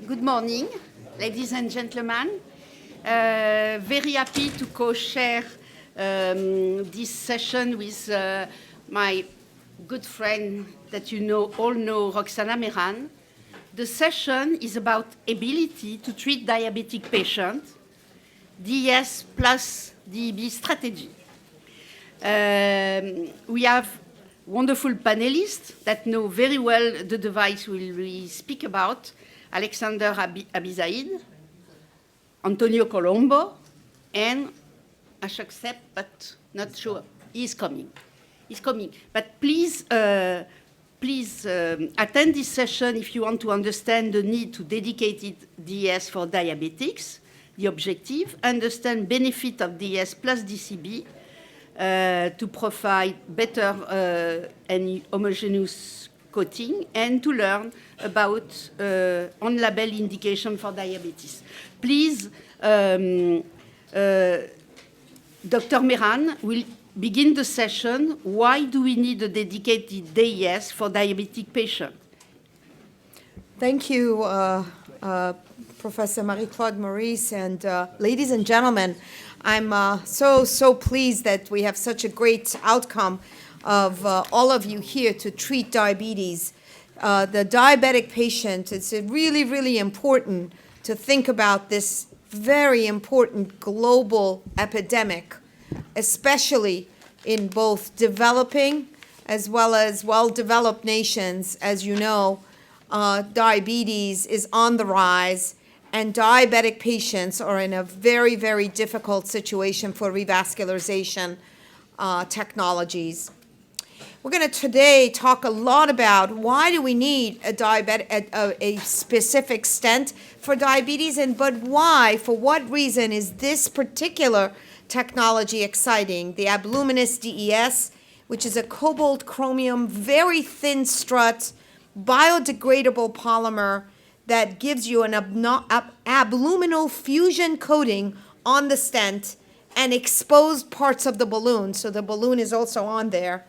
Good morning, ladies and gentlemen. Very happy to co-share this session with my good friend that all know, Roxana Mehran. The session is about ability to treat diabetic patients, DES plus DEB strategy. We have wonderful panelists that know very well the device we speak about. Alexander Abizaid, Antonio Colombo, and Ashok Sepp, but not sure. He's coming. But please attend this session if you want to understand the need to dedicated DES for diabetics, the objective, understand benefit of DES plus DCB to provide better and homogeneous coating, and to learn about on-label indication for diabetes. Please, Dr. Mehran will begin the session. Why do we need a dedicated DES for diabetic patients? Thank you, Professor Marie-Claude Morice, and ladies and gentlemen, I'm so pleased that we have such a great outcome of all of you here to treat diabetes. The diabetic patient, it's really important to think about this very important global epidemic, especially in both developing as well as well-developed nations. As you know, diabetes is on the rise, and diabetic patients are in a very difficult situation for revascularization technologies. We're going to today talk a lot about why do we need a specific stent for diabetes, but why, for what reason is this particular technology exciting? The Abluminous DES, which is a cobalt chromium, very thin strut, biodegradable polymer that gives you an abluminal fusion coating on the stent and exposed parts of the balloon. So the balloon is also on there.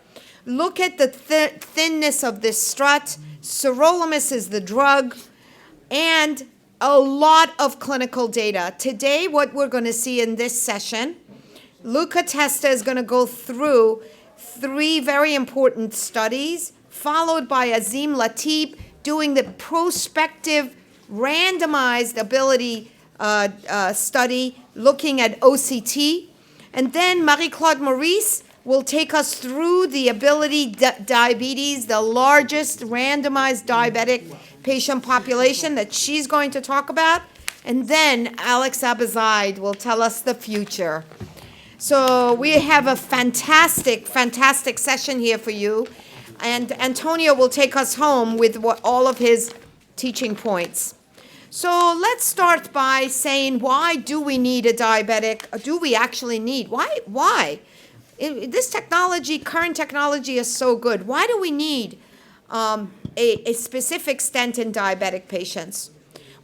Look at the thinness of this strut. Sirolimus is the drug, and a lot of clinical data. Today, what we're going to see in this session, Luca Testa is going to go through 3 very important studies, followed by Azim Latif doing the prospective randomized ability study looking at OCT. And then Marie-Claude Morice will take us through the ability diabetes, the largest randomized diabetic patient population that she's going to talk about. And then Alex Abizaid will tell us the future. So we have a fantastic session here for you. And Antonio will take us home with all of his teaching points. So let's start by saying, why do we need a diabetic? Do we actually need? Why? This technology, current technology, is so good. Why do we need a specific stent in diabetic patients?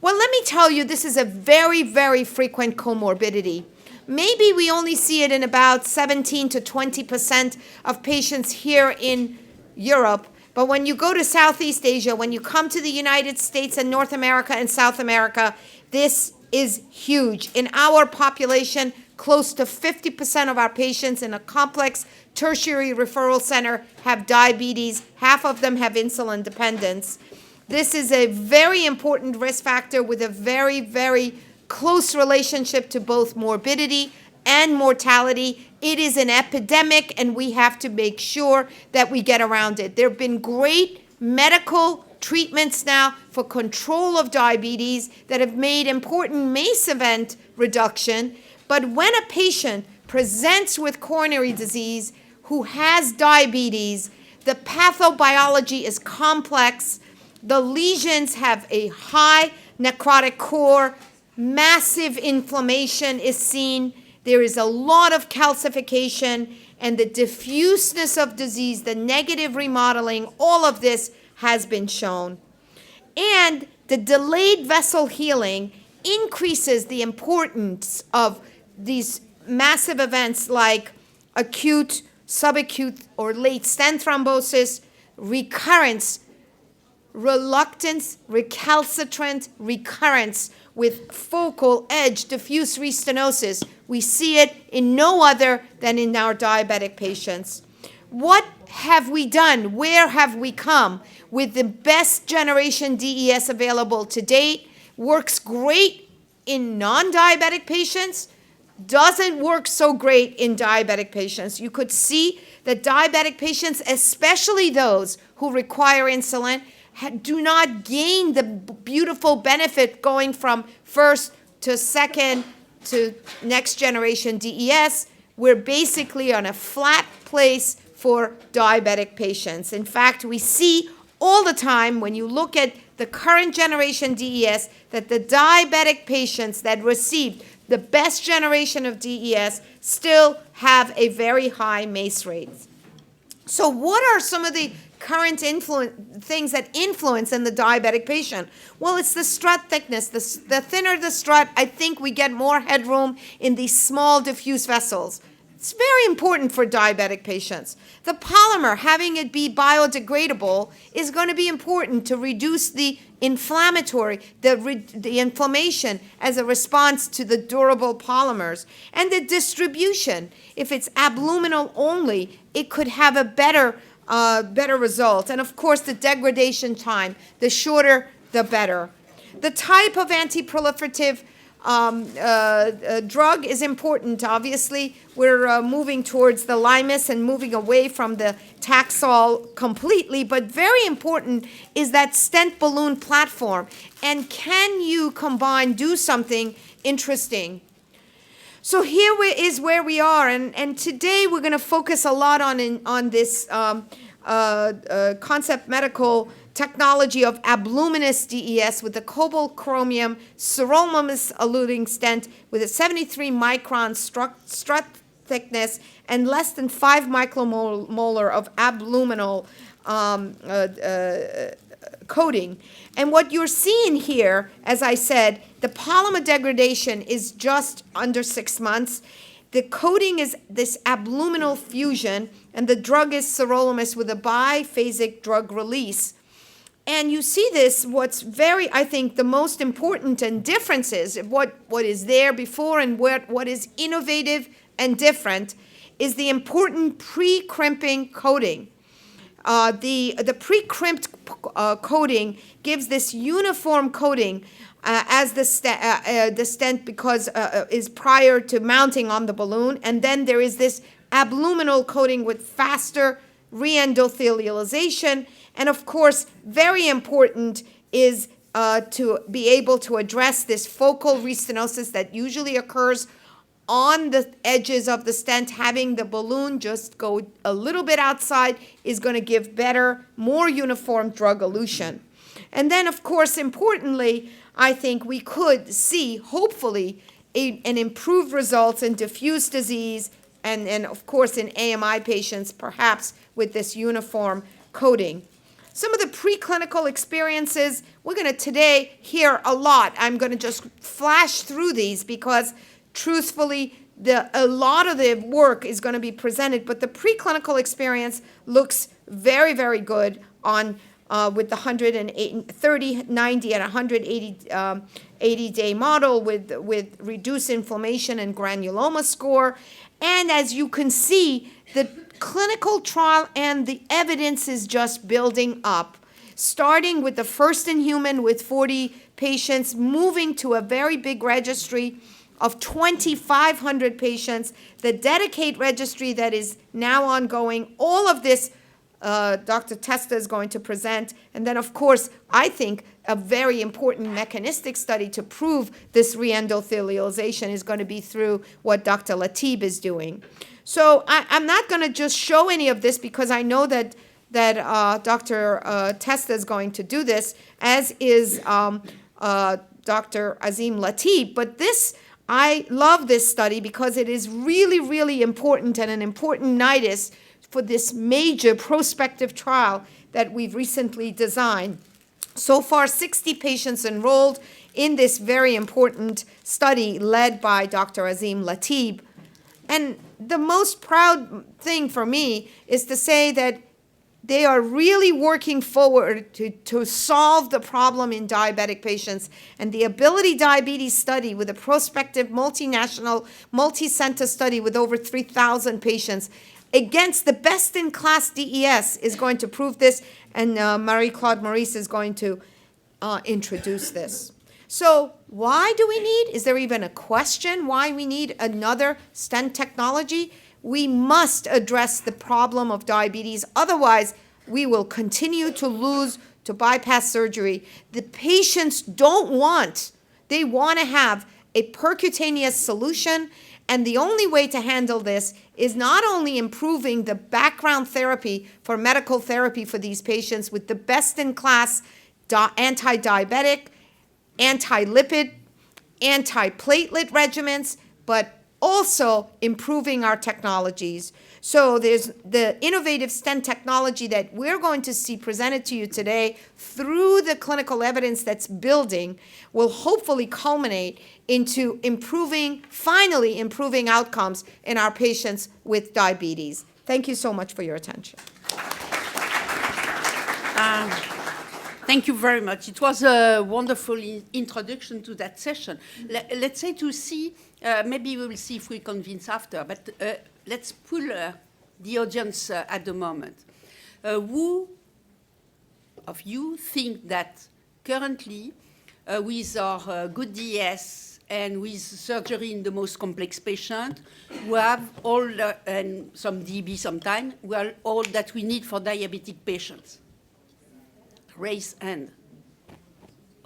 Well, let me tell you, this is a very frequent comorbidity. Maybe we only see it in about 17 to 20% of patients here in Europe. But when you go to Southeast Asia, when you come to the United States and North America and South America, this is huge. In our population, close to 50% of our patients in a complex tertiary referral center have diabetes. Half of them have insulin dependence. This is a very important risk factor with a very close relationship to both morbidity and mortality. It is an epidemic, and we have to make sure that we get around it. There have been great medical treatments now for control of diabetes that have made important MACE event reduction. But when a patient presents with coronary disease who has diabetes, the pathobiology is complex. The lesions have a high necrotic core. Massive inflammation is seen. There is a lot of calcification, and the diffuseness of disease, the negative remodeling, all of this has been shown. And the delayed vessel healing increases the importance of these massive events like acute, subacute, or late stent thrombosis, recurrence, reluctance, recalcitrant recurrence with focal edge diffuse restenosis. We see it in no other than in our diabetic patients. What have we done? Where have we come with the best generation DES available to date? Works great in non-diabetic patients, doesn't work so great in diabetic patients. You could see that diabetic patients, especially those who require insulin, do not gain the beautiful benefit going from first to second to next generation DES. We're basically on a flat place for diabetic patients. In fact, we see all the time when you look at the current generation DES that the diabetic patients that received the best generation of DES still have a very high MACE rate. So what are some of the current things that influence in the diabetic patient? Well, it's the strut thickness. The thinner the strut, I think we get more headroom in these small diffuse vessels. It's very important for diabetic patients. The polymer, having it be biodegradable, is going to be important to reduce the inflammatory, the inflammation as a response to the durable polymers. And the distribution, if it's abluminal only, it could have a better result. And of course, the degradation time, the shorter, the better. The type of antiproliferative drug is important. Obviously, we're moving towards the limus and moving away from the Taxol completely, but very important is that stent balloon platform. And can you do something interesting? So here is where we are, and today we're going to focus a lot on this Concept Medical technology of abluminous DES with the cobalt chromium sirolimus eluting stent with a 73 micron strut thickness and less than 5 micromolar of abluminal coating. And what you're seeing here, as I said, the polymer degradation is just under 6 months. The coating is this abluminal fusion, and the drug is sirolimus with a biphasic drug release. And you see this, what's very, I think, the most important and differences, what is there before and what is innovative and different, is the important pre-crimping coating. The pre-crimped coating gives this uniform coating as the stent because is prior to mounting on the balloon, and then there is this abluminal coating with faster reendothelialization. And of course, very important is to be able to address this focal restenosis that usually occurs on the edges of the stent. Having the balloon just go a little bit outside is going to give better, more uniform drug elution. And then, of course, importantly, I think we could see, hopefully, an improved results in diffuse disease and of course, in AMI patients, perhaps with this uniform coating. Some of the preclinical experiences, we're going to today hear a lot. I'm going to just flash through these because, truthfully, a lot of the work is going to be presented, but the preclinical experience looks very, very good on with the 30, 90, and 180-day model with reduced inflammation and granuloma score. And as you can see, the clinical trial and the evidence is just building up, starting with the first in human with 40 patients, moving to a very big registry of 2,500 patients, the DEDICATE registry that is now ongoing. All of this Dr. Testa is going to present. And then, of course, I think a very important mechanistic study to prove this reendothelialization is going to be through what Dr. Latib is doing. So I'm not going to just show any of this because I know that Dr. Testa is going to do this, as is Dr. Azim Latib. But I love this study because it is really, really important and an important nidus for this major prospective trial that we've recently designed. So far, 60 patients enrolled in this very important study led by Dr. Azim Latib. And the most proud thing for me is to say that They are really working forward to solve the problem in diabetic patients. And the Ability Diabetes study with a prospective multinational, multi-center study with over 3,000 patients against the best-in-class DES is going to prove this, and Marie-Claude Morice is going to introduce this. So why do we need, is there even a question why we need another stent technology? We must address the problem of diabetes. Otherwise, we will continue to lose to bypass surgery. The patients don't want, they want to have a percutaneous solution. And the only way to handle this is not only improving the background therapy for medical therapy for these patients with the best-in-class anti-diabetic, anti-lipid, anti-platelet regimens, but also improving our technologies. So there's the innovative stent technology that we're going to see presented to you today through the clinical evidence that's building will hopefully culminate into improving, finally improving outcomes in our patients with diabetes. Thank you so much for your attention. Thank you very much. It was a wonderful introduction to that session. Let's say to see, maybe we will see if we convince after, but let's pull the audience at the moment. Who of you think that currently, with our good DES and with surgery in the most complex patient, we have all, and some DB sometimes, we are all that we need for diabetic patients? Raise hand.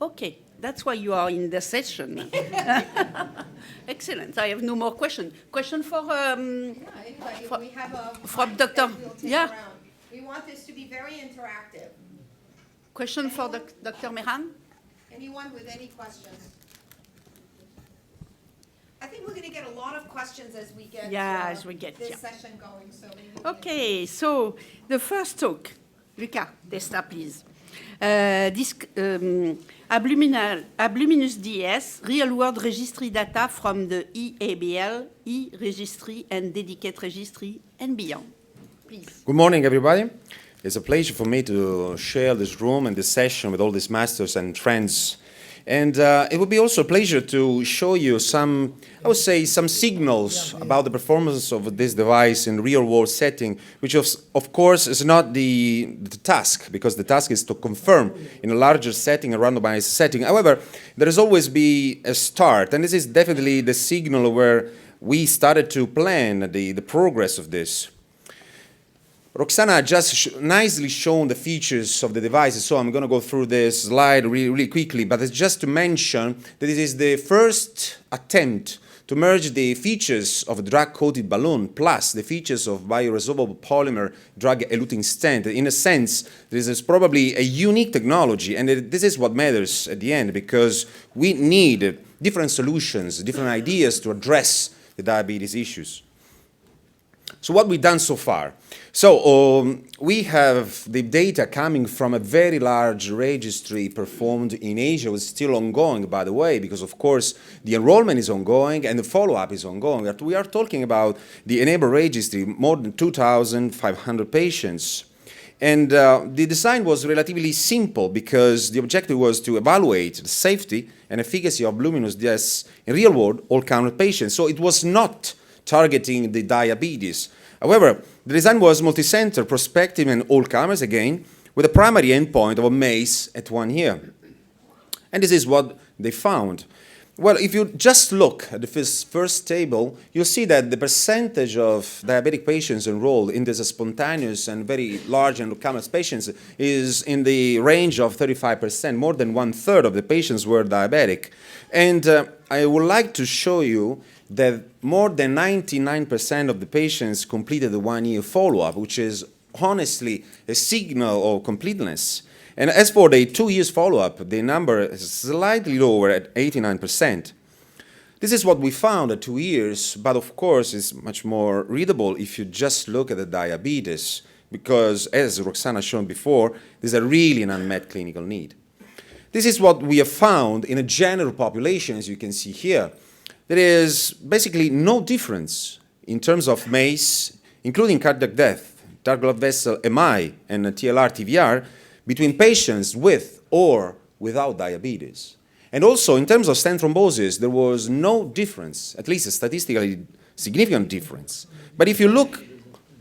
Okay, that's why you are in the session. Excellent. I have no more question. Question for We have a from Dr. Yeah. We want this to be very interactive. Question for Dr. Mehran. Anyone with any questions? I think we're going to get a lot of questions as we get this session going. So okay, so the first talk, Luca Testa, please. This Abluminous DS, real-world registry data from the EABL, e-registry and dedicate registry and beyond. Please. Good morning, everybody. It's a pleasure for me to share this room and this session with all these masters and friends. And it would be also a pleasure to show you some, I would say, some signals about the performance of this device in real-world setting, which of course is not the task, because the task is to confirm in a larger setting, a randomized setting. However, there has always been a start, and this is definitely the signal where we started to plan the progress of this. Roxana just nicely shown the features of the devices, so I'm going to go through this slide really quickly, but it's just to mention that it is the first attempt to merge the features of a drug-coated balloon plus the features of bioresorbable polymer drug-eluting stent. In a sense, this is probably a unique technology, and this is what matters at the end, because we need different solutions, different ideas to address the diabetes issues. So what we've done so far? So we have the data coming from a very large registry performed in Asia. It's still ongoing, by the way, because of course the enrollment is ongoing and the follow-up is ongoing. We are talking about the ENABLE registry, more than 2,500 patients. And the design was relatively simple because the objective was to evaluate the safety and efficacy of Luminous DS in real-world all-comer patients. So it was not targeting the diabetes. However, the design was multi-center, prospective, and all-comers again, with a primary endpoint of a MACE at 1 year. And this is what they found. Well, if you just look at the first table, you'll see that the percentage of diabetic patients enrolled in this spontaneous and very large and all-comers patients is in the range of 35%. More than 1/3 of the patients were diabetic. And I would like to show you that more than 99% of the patients completed the 1-year follow-up, which is honestly a signal of completeness. And as for the 2 years follow-up, the number is slightly lower at 89%. This is what we found at 2 years, but of course it's much more readable if you just look at the diabetes, because as Roxana shown before, there's a really an unmet clinical need. This is what we have found in a general population, as you can see here. There is basically no difference in terms of MACE, including cardiac death, target blood vessel MI and TLR-TVR between patients with or without diabetes. And also, in terms of stent thrombosis, there was no difference, at least a statistically significant difference. But if you look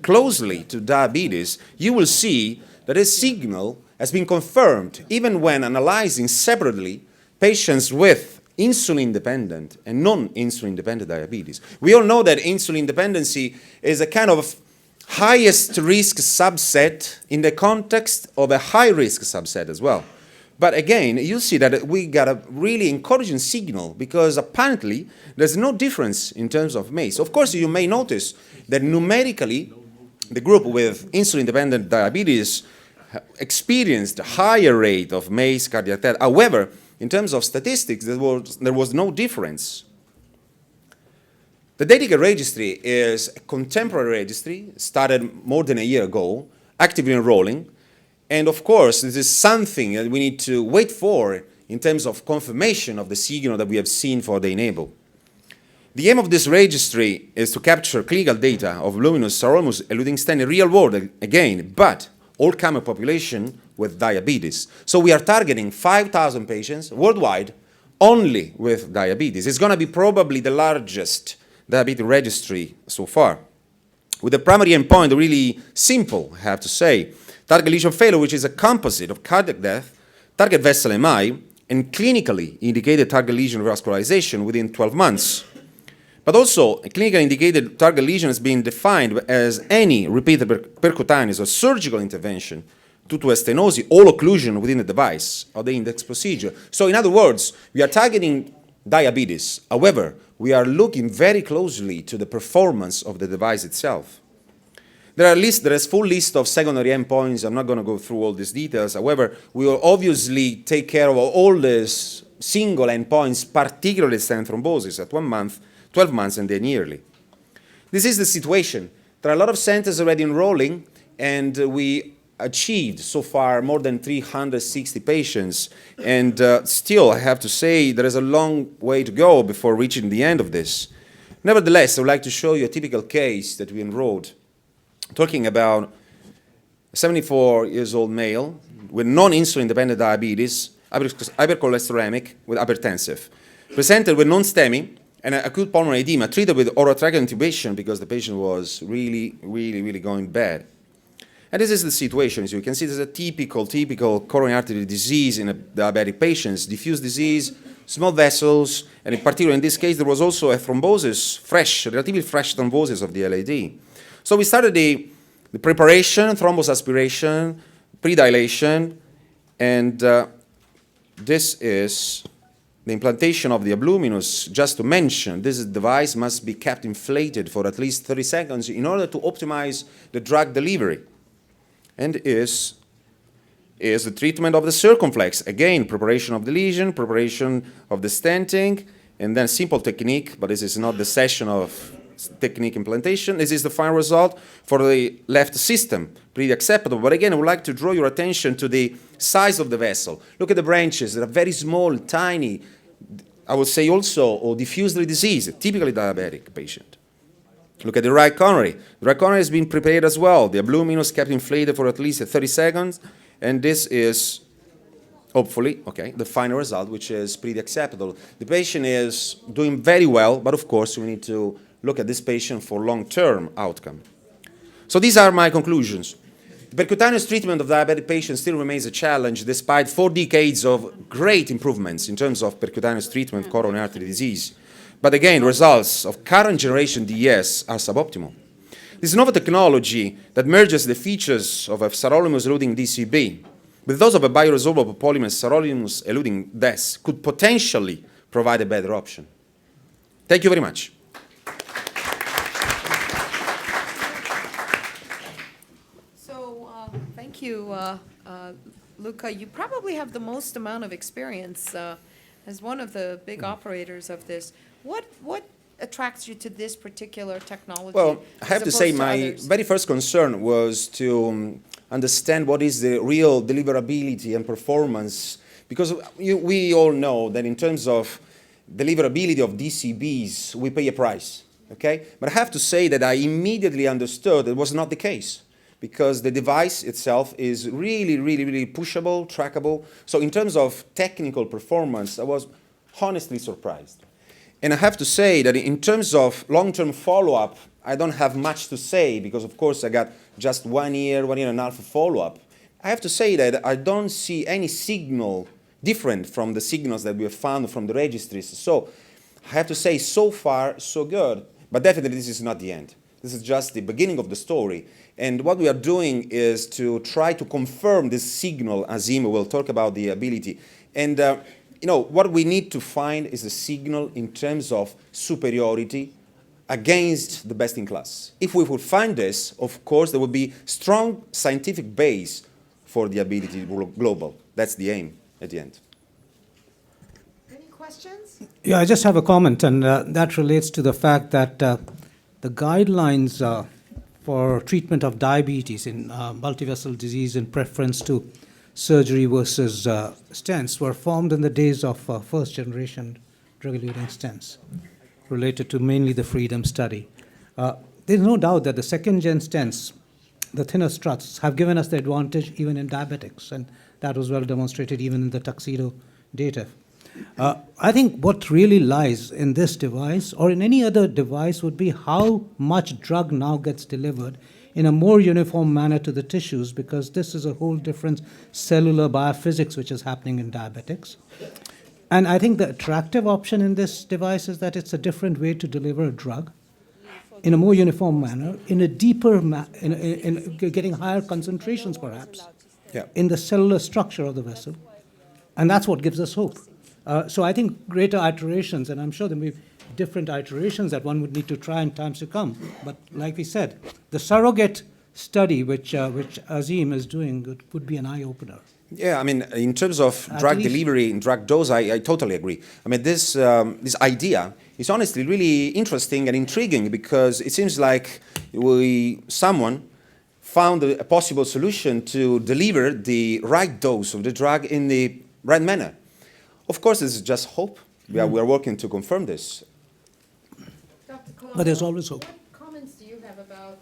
closely to diabetes, you will see that a signal has been confirmed even when analyzing separately patients with insulin-dependent and non-insulin-dependent diabetes. We all know that insulin dependency is a kind of highest risk subset in the context of a high-risk subset as well. But again, you see that we got a really encouraging signal because apparently there's no difference in terms of MACE. Of course, you may notice that numerically, the group with insulin-dependent diabetes experienced a higher rate of MACE, cardiac death. However, in terms of statistics, there was no difference. The Diabetic registry is a contemporary registry, started more than a year ago, actively enrolling. And of course, this is something that we need to wait for in terms of confirmation of the signal that we have seen for the ENABLE. The aim of this registry is to capture clinical data of luminous sirolimus eluting stent in real world again, but all-comer population with diabetes. So we are targeting 5,000 patients worldwide only with diabetes. It's going to be probably the largest diabetes registry so far. With the primary endpoint really simple, I have to say. Target lesion failure, which is a composite of cardiac death, target vessel MI, and clinically indicated target lesion revascularization within 12 months. But also, a clinically indicated target lesion has been defined as any repeated percutaneous or surgical intervention due to a stenosis or occlusion within the device or the index procedure. So in other words, we are targeting diabetes. However, we are looking very closely to the performance of the device itself. There is a full list of secondary endpoints. I'm not going to go through all these details. However, we will obviously take care of all these single endpoints, particularly stent thrombosis at 1 month, 12 months, and then yearly. This is the situation. There are a lot of centers already enrolling, and we achieved so far more than 360 patients. And still, I have to say, there is a long way to go before reaching the end of this. Nevertheless, I would like to show you a typical case that we enrolled, talking about a 74-year-old male with non-insulin-dependent diabetes, hypercholesteremic with hypertensive, presented with non-STEMI and acute pulmonary edema, treated with orotracheal intubation because the patient was really going bad. And this is the situation. As you can see, this is a typical coronary artery disease in a diabetic patient, diffuse disease, small vessels, and in particular in this case, there was also a thrombosis, relatively fresh thrombosis of the LAD. So we started the preparation, thrombus aspiration, predilation, and this is the implantation of the abluminous. Just to mention, this device must be kept inflated for at least 30 seconds in order to optimize the drug delivery. And is the treatment of the circumflex. Again, preparation of the lesion, preparation of the stenting, and then simple technique, but this is not the session of technique implantation. This is the final result for the left system, pretty acceptable. But again, I would like to draw your attention to the size of the vessel. Look at the branches, they are very small, tiny, I would say also, or diffusely diseased, typically diabetic patient. Look at the right coronary. The right coronary has been prepared as well. The abluminous kept inflated for at least 30 seconds, and this is hopefully, okay, the final result, which is pretty acceptable. The patient is doing very well, but of course we need to look at this patient for long-term outcome. So these are my conclusions. The percutaneous treatment of diabetic patients still remains a challenge despite 4 decades of great improvements in terms of percutaneous treatment of coronary artery disease. But again, results of current generation DES are suboptimal. This novel technology that merges the features of a sirolimus-eluting DCB with those of a bioresorbable polymer sirolimus-eluting DES could potentially provide a better option. Thank you very much. So, thank you, Luca. You probably have the most amount of experience as one of the big operators of this. What attracts you to this particular technology? Well, I have to say my very first concern was to understand what is the real deliverability and performance, because we all know that in terms of deliverability of DCBs, we pay a price, okay? But I have to say that I immediately understood it was not the case, because the device itself is really pushable, trackable. So in terms of technical performance, I was honestly surprised. And I have to say that in terms of long-term follow-up, I don't have much to say because, of course, I got just 1 year, 1 year and a half of follow-up. I have to say that I don't see any signal different from the signals that we have found from the registries. So I have to say, so far, so good. But definitely this is not the end. This is just the beginning of the story. And what we are doing is to try to confirm this signal. Azim will talk about the ability. And you know, what we need to find is a signal in terms of superiority against the best in class. If we would find this, of course, there would be strong scientific base for the ability global. That's the aim at the end. Any questions? Yeah, I just have a comment, and that relates to the fact that the guidelines for treatment of diabetes in multivessel disease in preference to surgery versus stents were formed in the days of first-generation drug-eluting stents, related to mainly the FREEDOM study. There's no doubt that the second-gen stents, the thinner struts, have given us the advantage even in diabetics, and that was well demonstrated even in the Tuxedo data. I think what really lies in this device, or in any other device, would be how much drug now gets delivered in a more uniform manner to the tissues, because this is a whole different cellular biophysics which is happening in diabetics. And I think the attractive option in this device is that it's a different way to deliver a drug in a more uniform manner, in a deeper, in getting higher concentrations perhaps, in the cellular structure of the vessel. And that's what gives us hope. So I think greater iterations, and I'm sure there may be different iterations that one would need to try in times to come. But like we said, the surrogate study which Azim is doing would be an eye-opener. Yeah, I mean, in terms of drug delivery and drug dose, I totally agree. I mean, this idea is honestly really interesting and intriguing because it seems like someone found a possible solution to deliver the right dose of the drug in the right manner. Of course, this is just hope. We are working to confirm this. Dr. Colombo, But there's always hope. What comments do you have about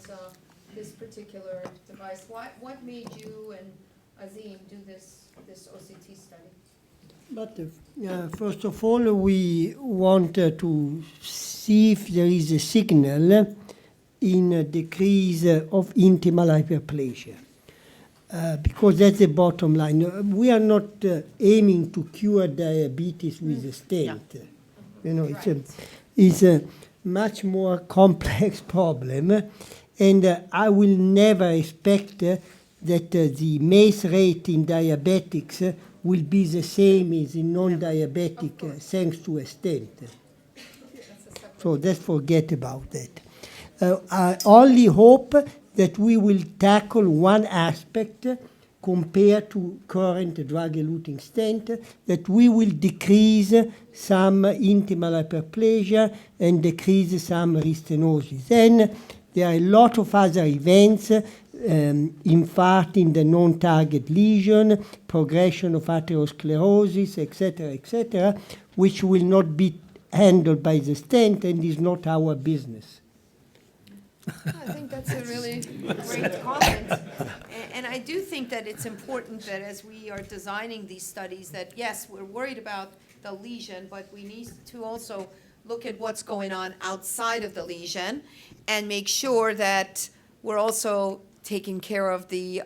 this particular device? What made you and Azim do this OCT study? But first of all, we want to see if there is a signal in a decrease of intimal hyperplasia. Because that's the bottom line. We are not aiming to cure diabetes with a stent. Yeah. You know, it's a much more complex problem, and I will never expect that the MACE rate in diabetics will be the same as in non-diabetic thanks to a stent. So let's forget about that. I only hope that we will tackle one aspect compared to current drug-eluting stent, that we will decrease some intimal hyperplasia and decrease some restenosis. Then there are a lot of other events, infarct in the non-target lesion, progression of atherosclerosis, etc., which will not be handled by the stent and is not our business. I think that's a really great comment. And I do think that it's important that as we are designing these studies that, yes, we're worried about the lesion, but we need to also look at what's going on outside of the lesion and make sure that we're also taking care of the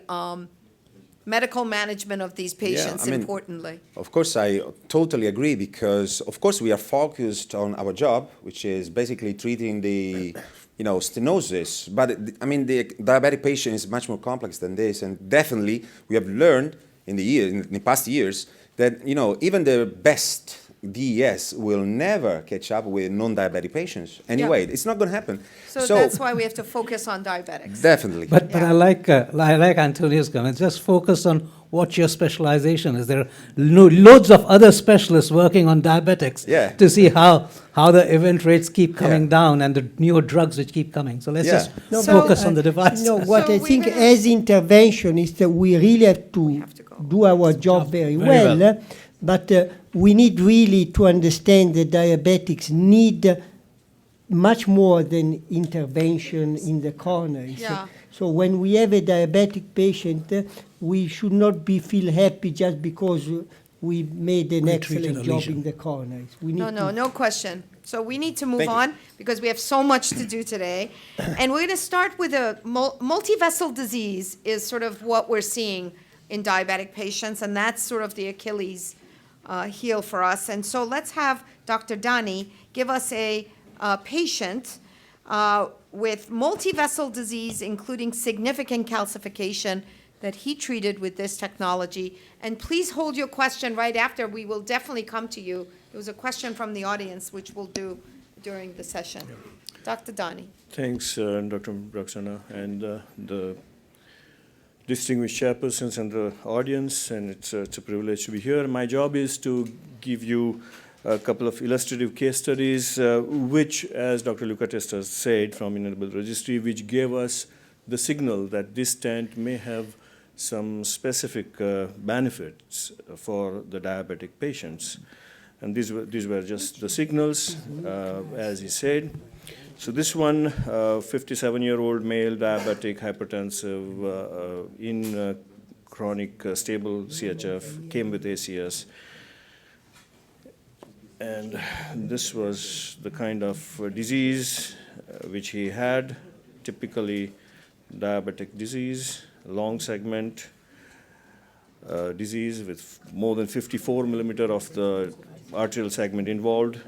medical management of these patients, importantly. Of course, I totally agree because, of course, we are focused on our job, which is basically treating the stenosis. But, I mean, the diabetic patient is much more complex than this. And definitely, we have learned in the past years that, even the best DES will never catch up with non-diabetic patients. Anyway, it's not going to happen. So that's why we have to focus on diabetics. Definitely. But I like Antonio's comments. Just focus on what your specialization is. There are loads of other specialists working on diabetics to see how the event rates keep coming down and the newer drugs which keep coming. So let's just focus on the device. What I think as interventionists, we really have to do our job very well. But we need really to understand that diabetics need much more than intervention in the coronary. Yeah. So when we have a diabetic patient, we should not feel happy just because we made an We treated excellent a job lesion. in the coronaries. We need No question. So we need to move Thank you. on because we have so much to do today. And we're going to start with a multivessel disease is sort of what we're seeing in diabetic patients, and that's sort of the Achilles heel for us. And so let's have Dr. Dani give us a patient with multivessel disease, including significant calcification, that he treated with this technology. And please hold your question right after. We will definitely come to you. There was a question from the audience, which we'll do during the session. Dr. Dani. Thanks, Dr. Roxana, and the distinguished chairpersons and the audience, and it's a privilege to be here. My job is to give you a couple of illustrative case studies, which, as Dr. Lucatesta said from Enable Registry, which gave us the signal that this stent may have some specific benefits for the diabetic patients. And these were just the signals, as he said. So this one, 57-year-old male diabetic hypertensive in chronic stable CHF, came with ACS. And this was the kind of disease which he had, typically diabetic disease, long segment disease with more than 54 millimeter of the arterial segment involved,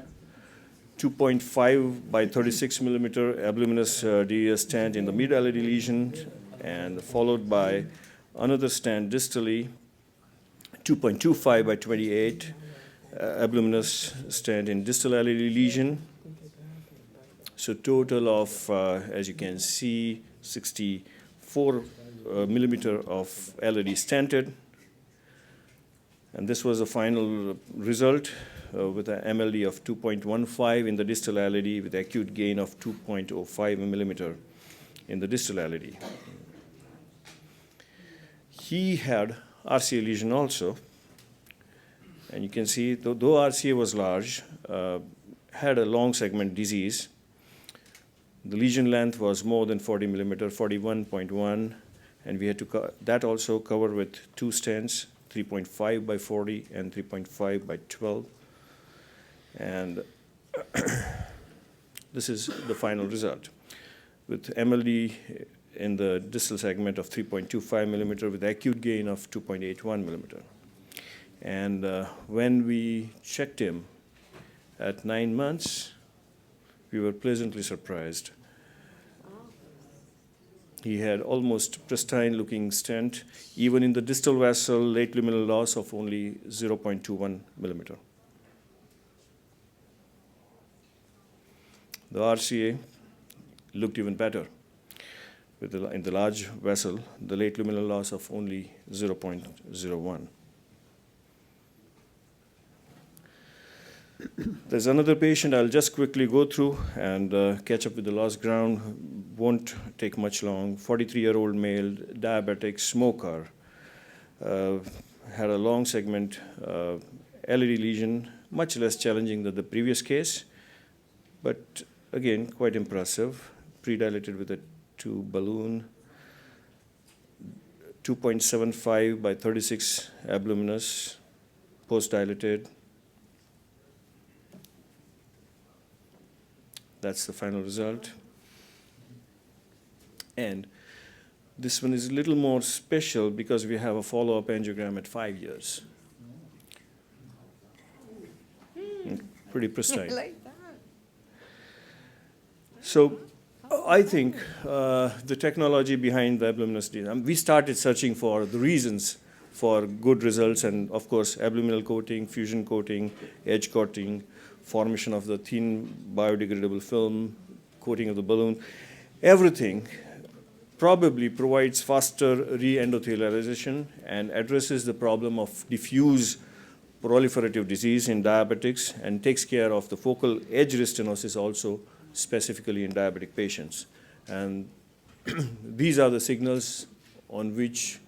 2.5 by 36 millimeter abluminous DES stent in the mid-LAD lesion, and followed by another stent distally, 2.25 by 28 abluminous stent in distal LAD lesion. So total of, as you can see, 64 millimeter of LAD stented. And this was the final result with an MLD of 2.15 in the distal LAD with acute gain of 2.05 millimeter in the distal LAD. He had RCA lesion also. And you can see, though RCA was large, had a long segment disease. The lesion length was more than 40 millimeter, 41.1, and we had to that also cover with two stents, 3.5 by 40 and 3.5 by 12. And this is the final result, with MLD in the distal segment of 3.25 millimeter with acute gain of 2.81 millimeter. And when we checked him at 9 months, we were pleasantly surprised. He had almost pristine-looking stent, even in the distal vessel, late luminal loss of only 0.21 millimeter. The RCA looked even better. In the large vessel, the late luminal loss of only 0.01. There's another patient I'll just quickly go through and catch up with the lost ground. Won't take much long. 43-year-old male, diabetic, smoker. Had a long segment LAD lesion, much less challenging than the previous case, but again, quite impressive. Predilated with a tube balloon. 2.75 by 36 abluminous, post-dilated. That's the final result. And this one is a little more special because we have a follow-up angiogram at 5 years. Pretty pristine. Like that. So I think the technology behind the abluminous design, we started searching for the reasons for good results, and of course, abluminal coating, fusion coating, edge coating, formation of the thin biodegradable film, coating of the balloon. Everything probably provides faster re-endothelialization and addresses the problem of diffuse proliferative disease in diabetics and takes care of the focal edge restenosis also, specifically in diabetic patients. And these are the signals on which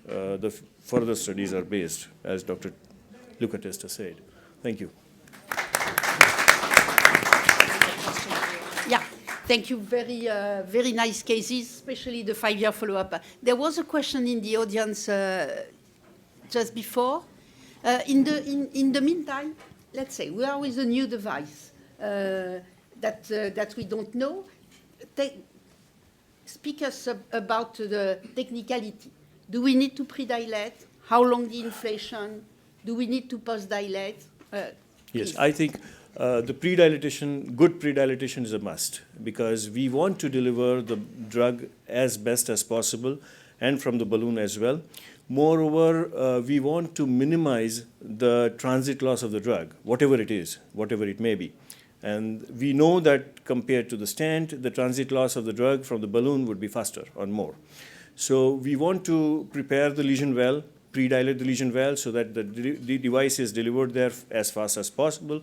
the further studies are based, as Dr. Lucatesta said. Thank you. Thank you. Very nice cases, especially the 5-year follow-up. There was a question in the audience just before. In the meantime, let's say we are with a new device that we don't know. Speak us about the technicality. Do we need to pre-dilate? How long the inflation? Do we need to post-dilate? Yes, I think the pre-dilatation, good pre-dilatation is a must, because we want to deliver the drug as best as possible and from the balloon as well. Moreover, we want to minimize the transit loss of the drug, whatever it is, whatever it may be. And we know that compared to the stent, the transit loss of the drug from the balloon would be faster or more. So we want to prepare the lesion well, pre-dilate the lesion well, so that the device is delivered there as fast as possible.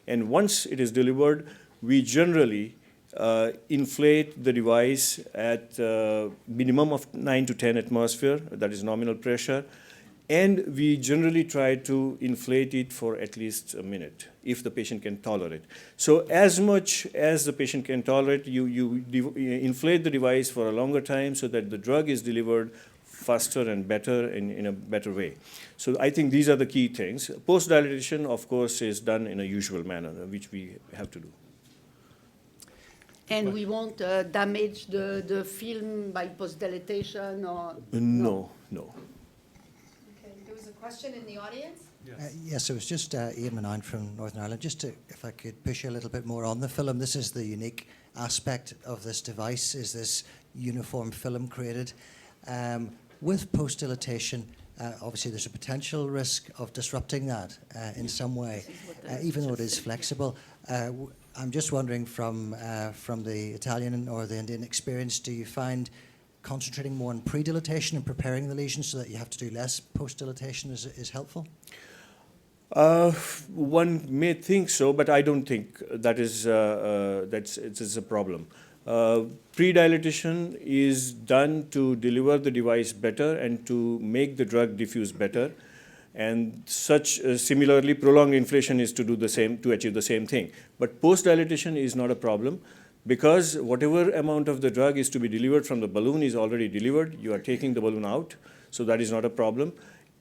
And once it is delivered, we generally inflate the device at minimum of 9 to 10 atmosphere, that is nominal pressure, and we generally try to inflate it for at least a minute, if the patient can tolerate. So as much as the patient can tolerate, you inflate the device for a longer time so that the drug is delivered faster and better in a better way. So I think these are the key things. Post-dilatation, of course, is done in a usual manner, which we have to do. And we won't damage the film by post-dilatation or? No. Okay, there was a question in the audience? Yes, it was just Ian Mehran from Northern Ireland. Just if I could push you a little bit more on the film. This is the unique aspect of this device, is this uniform film created. With post-dilatation, obviously there's a potential risk of disrupting that in some way, even though it is flexible. I'm just wondering from the Italian or the Indian experience, do you find concentrating more on pre-dilatation and preparing the lesion so that you have to do less post-dilatation is helpful? One may think so, but I don't think that is it's a problem. Pre-dilatation is done to deliver the device better and to make the drug diffuse better. And similarly, prolonged inflation is to do the same, to achieve the same thing. But post-dilatation is not a problem, because whatever amount of the drug is to be delivered from the balloon is already delivered. You are taking the balloon out, so that is not a problem.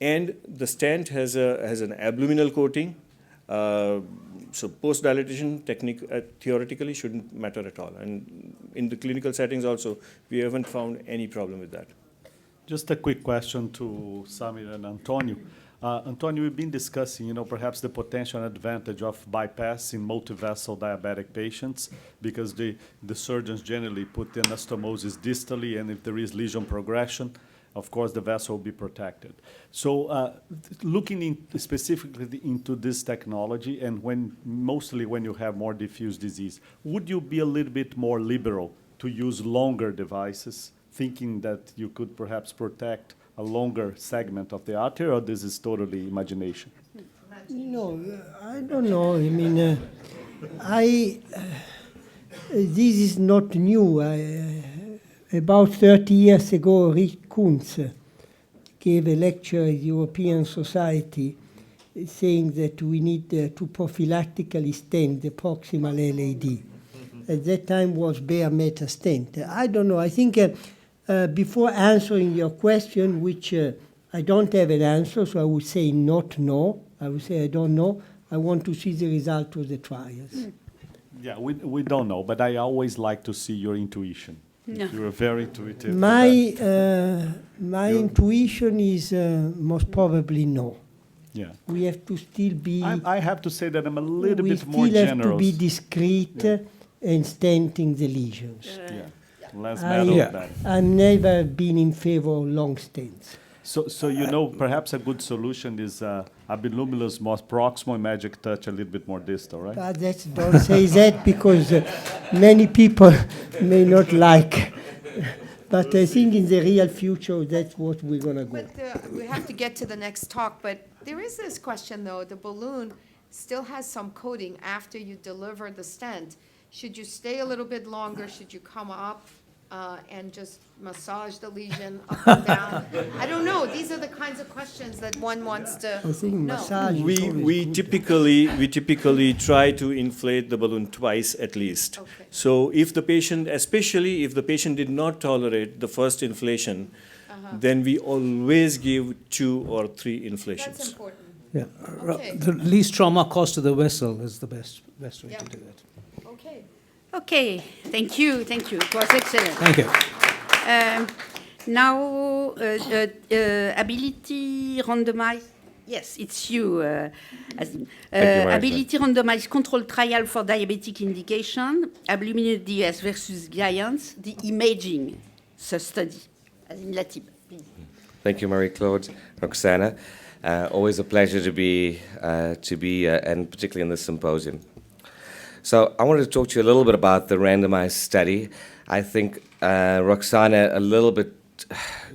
And the stent has an abdominal coating. So post-dilatation theoretically shouldn't matter at all. And in the clinical settings also, we haven't found any problem with that. Just a quick question to Samir and Antonio. Antonio, we've been discussing, perhaps the potential advantage of bypass in multivessel diabetic patients, because the surgeons generally put the anastomosis distally, and if there is lesion progression, of course, the vessel will be protected. So looking specifically into this technology, and mostly when you have more diffuse disease, would you be a little bit more liberal to use longer devices, thinking that you could perhaps protect a longer segment of the artery, or this is totally imagination? No, I don't know. I mean, this is not new. About 30 years ago, Rick Kuntz gave a lecture at the European Society saying that we need to prophylactically stent the proximal LAD. At that time was bare Mehta stent. I don't know. I think before answering your question, which I don't have an answer, so I would say not no. I would say I don't know. I want to see the result of the trials. Yeah, we don't know, but I always like to see your intuition. No. You're very intuitive. My intuition is most probably no. Yeah. We have to still be. I have to say that I'm a little we bit more still have generous. to be discreet and stenting the lesions. Less metal than. I've never been in favor of long stents. So perhaps a good solution is abilumilus more proximal, magic touch a little bit more distal, right? But don't say that, because many people may not like. But I think in the real future, that's what we're going to go. But we have to get to the next talk. But there is this question, though. The balloon still has some coating after you deliver the stent. Should you stay a little bit longer? Should you come up and just massage the lesion up and down? I don't know. These are the kinds of questions that one wants to I think know. massage is We always good. typically try to inflate the balloon twice at least. Okay. So if the patient, especially if the patient did not tolerate the first inflation, then we always give 2 or 3 inflations. That's important. Yeah. Okay. The least trauma cost to the vessel is the best way Yeah. to do it. Okay. Okay, thank you, thank you. It was excellent. Thank you. Now, ability randomized. Yes, it's you, Azim. Marissa. Ability randomized control trial for diabetic indication, albuminous DES versus guidance, the imaging study. Azim Latib, please. Thank you, Marie-Claude, Roxana. Always a pleasure to be and particularly in this symposium. So I wanted to talk to you a little bit about the randomized study. I think Roxana a little bit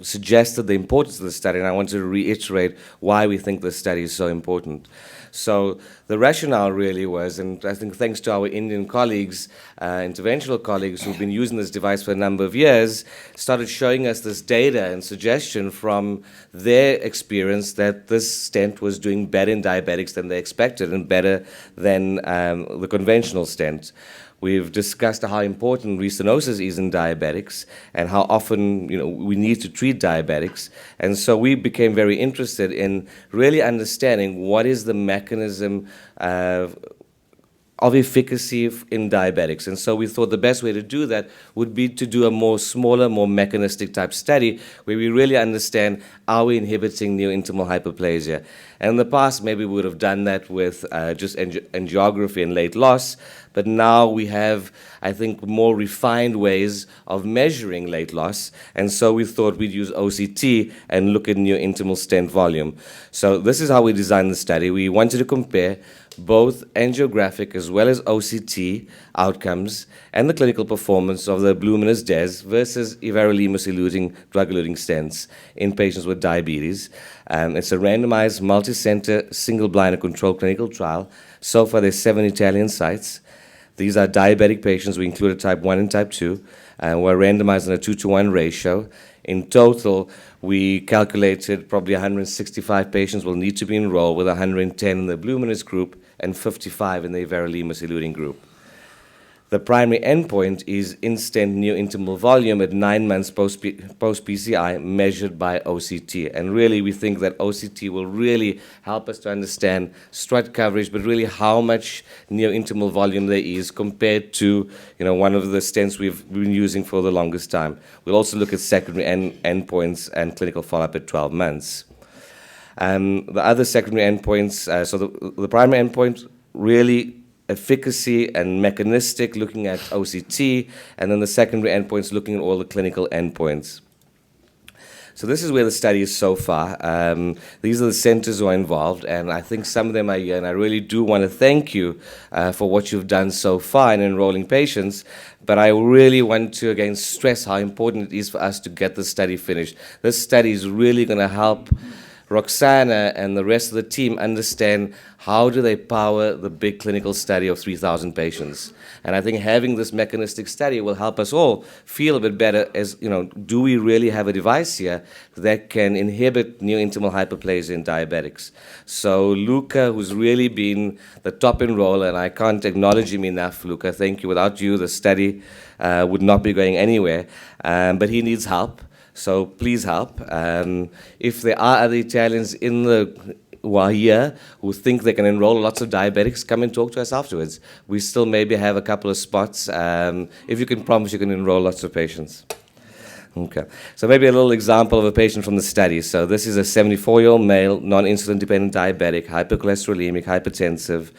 suggested the importance of the study, and I want to reiterate why we think this study is so important. So the rationale really was, and I think thanks to our Indian colleagues, interventional colleagues who've been using this device for a number of years, started showing us this data and suggestion from their experience that this stent was doing better in diabetics than they expected and better than the conventional stent. We've discussed how important restenosis is in diabetics and how often we need to treat diabetics. And so we became very interested in really understanding what is the mechanism of efficacy in diabetics. And so we thought the best way to do that would be to do a more smaller, more mechanistic type study where we really understand, are we inhibiting neointimal hyperplasia? And in the past, maybe we would have done that with just angiography and late loss, but now we have, I think, more refined ways of measuring late loss, and so we thought we'd use OCT and look at neointimal stent volume. So this is how we designed the study. We wanted to compare both angiographic as well as OCT outcomes and the clinical performance of the luminous DES versus everolimus-eluting drug-eluting stents in patients with diabetes. It's a randomized, multi-center, single-blind and controlled clinical trial. So far, there's 7 Italian sites. These are diabetic patients. We included type 1 and type 2. We're randomized in a 2-to-1 ratio. In total, we calculated probably 165 patients will need to be enrolled, with 110 in the luminous group and 55 in the everolimus-eluting group. The primary endpoint is in-stent neointimal volume at 9 months post-PCI measured by OCT. And really, we think that OCT will really help us to understand strut coverage, but really how much neointimal volume there is compared to one of the stents we've been using for the longest time. We'll also look at secondary endpoints and clinical follow-up at 12 months. The other secondary endpoints, so the primary endpoint, really efficacy and mechanistic, looking at OCT, and then the secondary endpoints, looking at all the clinical endpoints. So this is where the study is so far. These are the centers who are involved, and I think some of them are here, and I really do want to thank you for what you've done so far in enrolling patients, but I really want to, again, stress how important it is for us to get the study finished. This study is really going to help Roxana and the rest of the team understand how do they power the big clinical study of 3,000 patients. And I think having this mechanistic study will help us all feel a bit better as, do we really have a device here that can inhibit neointimal hyperplasia in diabetics? So Luca, who's really been the top enroller, and I can't acknowledge him enough, Luca, thank you. Without you, the study would not be going anywhere, but he needs help. So please help. If there are other Italians who are here who think they can enroll lots of diabetics, come and talk to us afterwards. We still maybe have a couple of spots. If you can promise you can enroll lots of patients. Okay. So maybe a little example of a patient from the study. So this is a 74-year-old male, non-insulin dependent diabetic, hypercholesterolemic, hypertensive,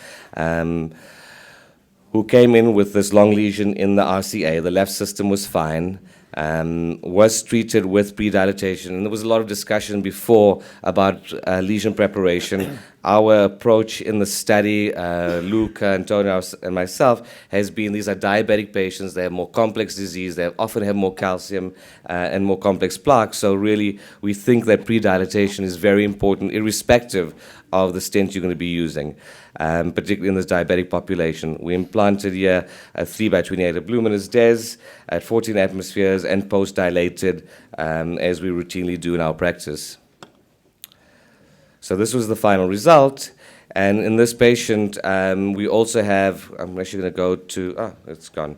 who came in with this long lesion in the RCA. The left system was fine. Was treated with pre-dilatation. And there was a lot of discussion before about lesion preparation. our approach in the study, Luca, Antonio, and myself, has been these are diabetic patients. They have more complex disease. They often have more calcium and more complex plaques. So really, we think that pre-dilatation is very important, irrespective of the stent you're going to be using, particularly in this diabetic population. We implanted here a 3x28 luminous DES at 14 atmospheres and post-dilated, as we routinely do in our practice. So this was the final result. And in this patient, we also have, I'm actually going to go to, it's gone.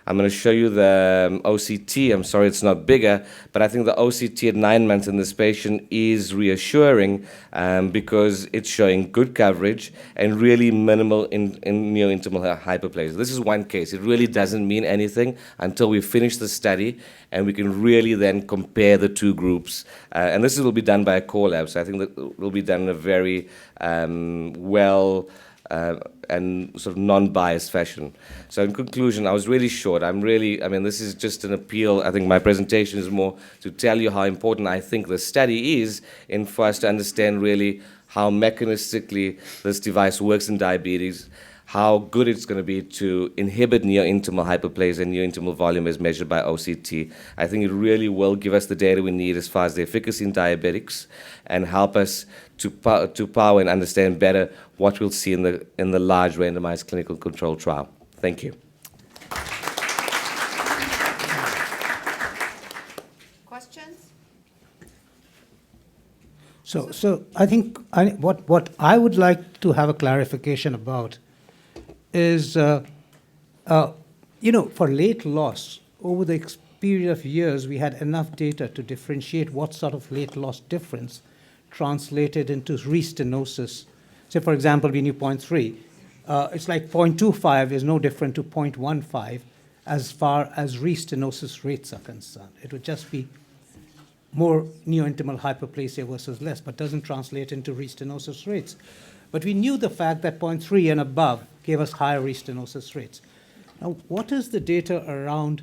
I'm going to show you the OCT. I'm sorry it's not bigger, but I think the OCT at 9 months in this patient is reassuring because it's showing good coverage and really minimal in neointimal hyperplasia. This is one case. It really doesn't mean anything until we finish the study and we can really then compare the two groups. And this will be done by a core lab, so I think that it will be done in a very and sort of non-biased fashion. So in conclusion, I was really short. I mean, this is just an appeal. I think my presentation is more to tell you how important I think the study is for us to understand really how mechanistically this device works in diabetes, how good it's going to be to inhibit neointimal hyperplasia and neointimal volume as measured by OCT. I think it really will give us the data we need as far as the efficacy in diabetics and help us to power and understand better what we'll see in the large randomized clinical control trial. Thank you. Questions? So I think what I would like to have a clarification about is, for late loss, over the period of years, we had enough data to differentiate what sort of late loss difference translated into restenosis. Say, for example, we knew 0.3. It's like 0.25 is no different to 0.15 as far as restenosis rates are concerned. It would just be more neointimal hyperplasia versus less, but doesn't translate into restenosis rates. But we knew the fact that 0.3 and above gave us higher restenosis rates. Now, what is the data around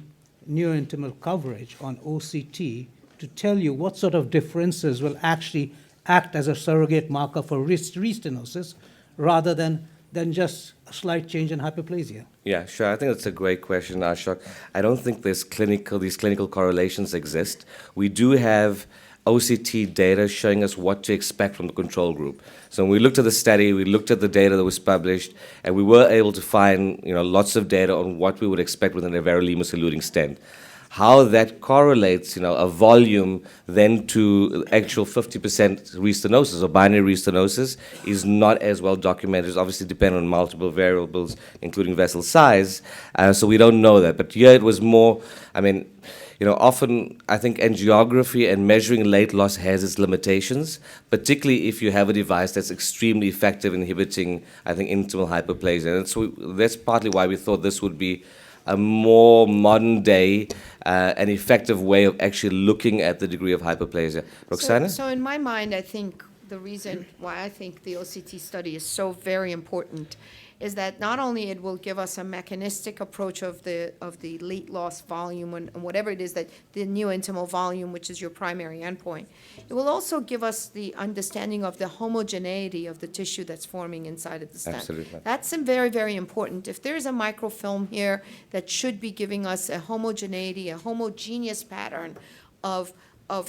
neointimal coverage on OCT to tell you what sort of differences will actually act as a surrogate marker for restenosis rather than just a slight change in hyperplasia? Yeah, sure. I think that's a great question, Ashok. I don't think these clinical correlations exist. We do have OCT data showing us what to expect from the control group. So when we looked at the study, we looked at the data that was published, and we were able to find lots of data on what we would expect with an everolimus-eluting stent. How that correlates, a volume then to actual 50% restenosis or binary restenosis is not as well documented. It's obviously dependent on multiple variables, including vessel size, so we don't know that. But here it was more, often I think angiography and measuring late loss has its limitations, particularly if you have a device that's extremely effective in inhibiting, I think, intimal hyperplasia. And so that's partly why we thought this would be a more modern day and effective way of actually looking at the degree of hyperplasia. Roxana? So in my mind, I think the reason why I think the OCT study is so very important is that not only it will give us a mechanistic approach of the late loss volume and whatever it is that the neointimal volume, which is your primary endpoint, it will also give us the understanding of the homogeneity of the tissue that's forming inside of the stent. Absolutely. That's very, very important. If there's a microfilm here that should be giving us a homogeneity, a homogeneous pattern of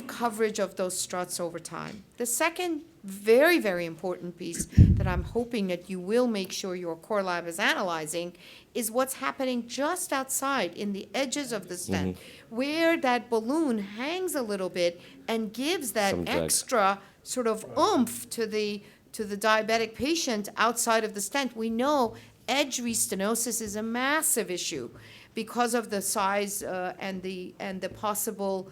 coverage of those struts over time. The second very, very important piece that I'm hoping that you will make sure your core lab is analyzing is what's happening just outside in the edges of the stent, where that balloon hangs a little bit and gives that extra sort of oomph to the diabetic patient outside of the stent. We know edge restenosis is a massive issue because of the size and the possible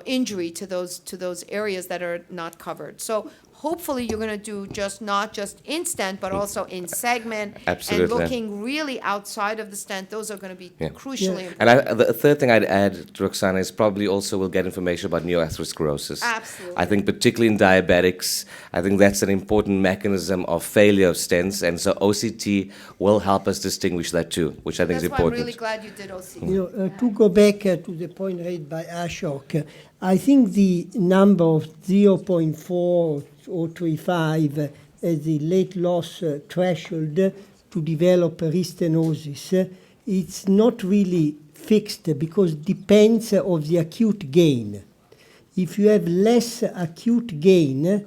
injury to those areas that are not covered. So hopefully you're going to do not just in stent, but also in segment. Absolutely. And looking really outside of the stent. Those are going to be crucially important. And the third thing I'd add to Roxana is probably also we'll get information about neoatherosclerosis. Absolutely. I think particularly in diabetics, I think that's an important mechanism of failure of stents, and so OCT will help us distinguish that too, which I think is important. That's why I'm really glad you did OCT. To go back to the point raised by Ashok, I think the number of 0.4 0.035 as the late loss threshold to develop restenosis. It's not really fixed because it depends of the acute gain. If you have less acute gain,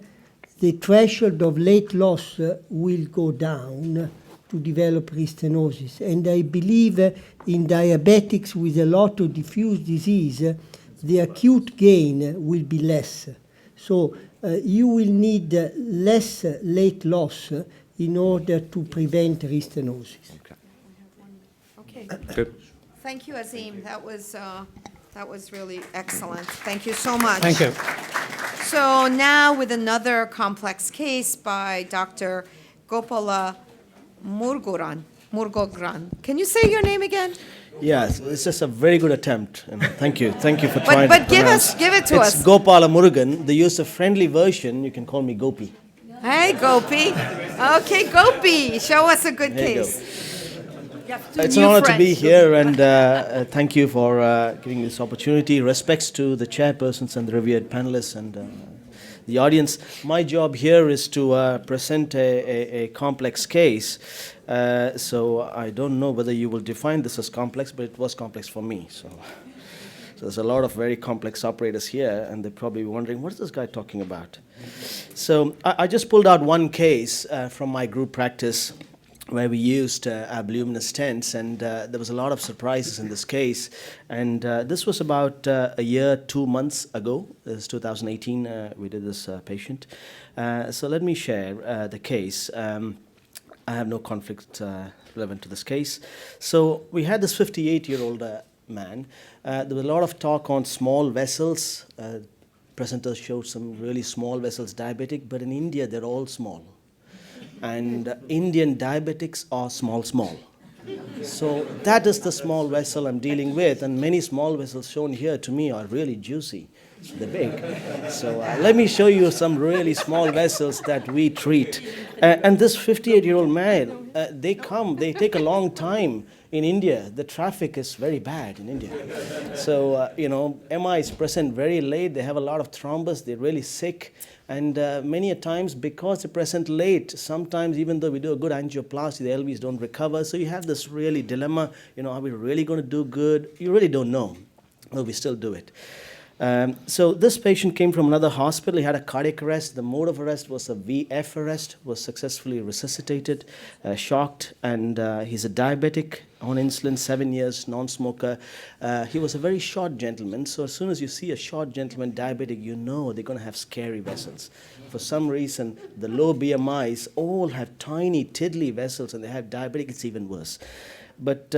the threshold of late loss will go down to develop restenosis. And I believe in diabetics with a lot of diffuse disease, the acute gain will be less. So you will need less late loss in order to prevent restenosis. Okay. Good. Thank you, Azim. That was really excellent. Thank you so much. Thank you. So now with another complex case by Dr. Gopala Murugran. Can you say your name again? Yes, it's just a very good attempt. And thank you for trying. But to pronounce. give it to us. It's Gopala Murugan. The user-friendly version, you can call me Gopi. Hey, Gopi. Okay, Gopi, show us a good There you go. case. It's an honor to be here, and thank you for giving me this opportunity. Respects to the chairpersons and the revered panelists and the audience. My job here is to present a complex case. So I don't know whether you will define this as complex, but it was complex for me. So there's a lot of very complex operators here, and they're probably wondering, what is this guy talking about? So I just pulled out one case from my group practice where we used abluminous stents, and there was a lot of surprises in this case. And this was about a year, 2 months ago. This is 2018, we did this patient. So let me share the case. I have no conflict relevant to this case. So we had this 58-year-old man. There was a lot of talk on small vessels. Presenters showed some really small vessels, diabetic, but in India, they're all small. And Indian diabetics are small. So that is the small vessel I'm dealing with, and many small vessels shown here to me are really juicy. They're big. So let me show you some really small vessels that we treat. And this 58-year-old man, they take a long time in India. The traffic is very bad in India. So, MIs present very late. They have a lot of thrombus. They're really sick. And many a times, because they present late, sometimes even though we do a good angioplasty, the LVs don't recover. So you have this really dilemma, are we really going to do good? You really don't know. Well, we still do it. So this patient came from another hospital. He had a cardiac arrest. The mode of arrest was a VF arrest, was successfully resuscitated, shocked, and he's a diabetic, on insulin, 7 years, non-smoker. He was a very short gentleman, so as soon as you see a short gentleman diabetic, you know they're going to have scary vessels. For some reason, the low BMIs all have tiny, tiddly vessels, and they have diabetic, it's even worse. But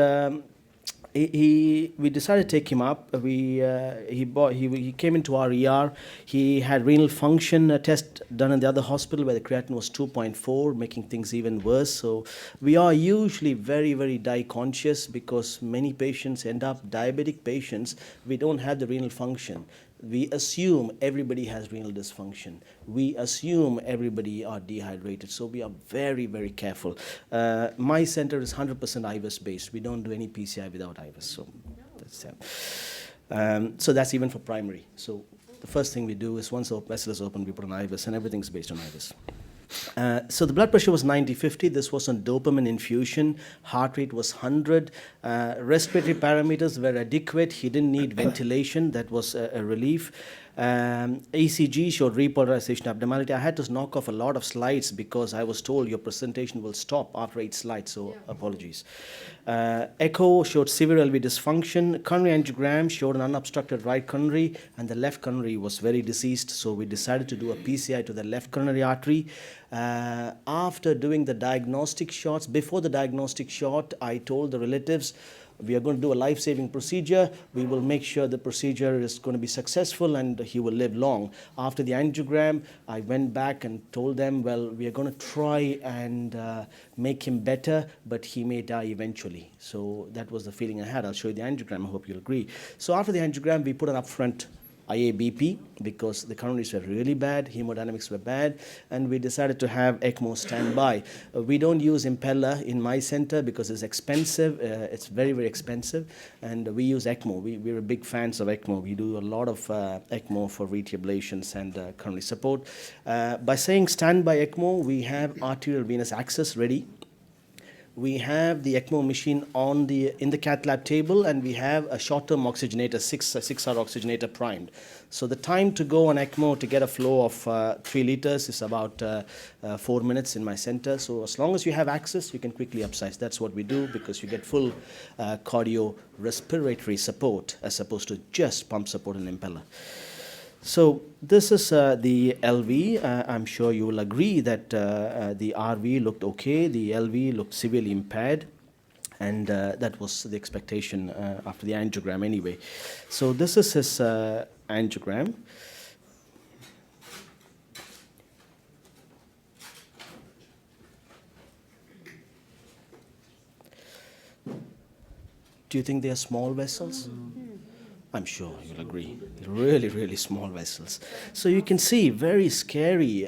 we decided to take him up. He came into our ER. He had renal function test done in the other hospital where the creatinine was 2.4, making things even worse. So we are usually very, very conscious because many patients end up diabetic patients. We don't have the renal function. We assume everybody has renal dysfunction. We assume everybody are dehydrated. So we are very, very careful. My center is 100% IVUS based. We don't do any PCI without IVUS. So that's even for primary. So the first thing we do is once the vessel is open, we put an IVUS, and everything's based on IVUS. So the blood pressure was 90/50. This was on dopamine infusion. Heart rate was 100. Respiratory parameters were adequate. He didn't need ventilation. That was a relief. ECG showed repolarization abnormality. I had to knock off a lot of slides because I was told your presentation will stop after 8 slides, so apologies. Echo showed severe LV dysfunction. Coronary angiogram showed an unobstructed right coronary, and the left coronary was very diseased, so we decided to do a PCI to the left coronary artery. After doing the diagnostic shots, before the diagnostic shot, I told the relatives, we are going to do a life-saving procedure. We will make sure the procedure is going to be successful and he will live long. After the angiogram, I went back and told them, well, we are going to try and make him better, but he may die eventually. So that was the feeling I had. I'll show you the angiogram. I hope you'll agree. So after the angiogram, we put an upfront IABP because the coronaries were really bad, hemodynamics were bad, and we decided to have ECMO standby. We don't use impeller in my center because it's expensive. It's very, very expensive, and we use ECMO. We're big fans of ECMO. We do a lot of ECMO for VT ablations and coronary support. By saying standby ECMO, we have arterial venous access ready. We have the ECMO machine in the cath lab table, and we have a short-term oxygenator, 6-hour oxygenator primed. So the time to go on ECMO to get a flow of 3 liters is about 4 minutes in my center. So as long as you have access, you can quickly upsize. That's what we do because you get full cardiorespiratory support as opposed to just pump support and impeller. So this is the LV. I'm sure you will agree that the RV looked okay. The LV looked severely impaired. And that was the expectation after the angiogram anyway. So this is his angiogram. Do you think they are small vessels? I'm sure you'll agree. They're really, really small vessels. So you can see very scary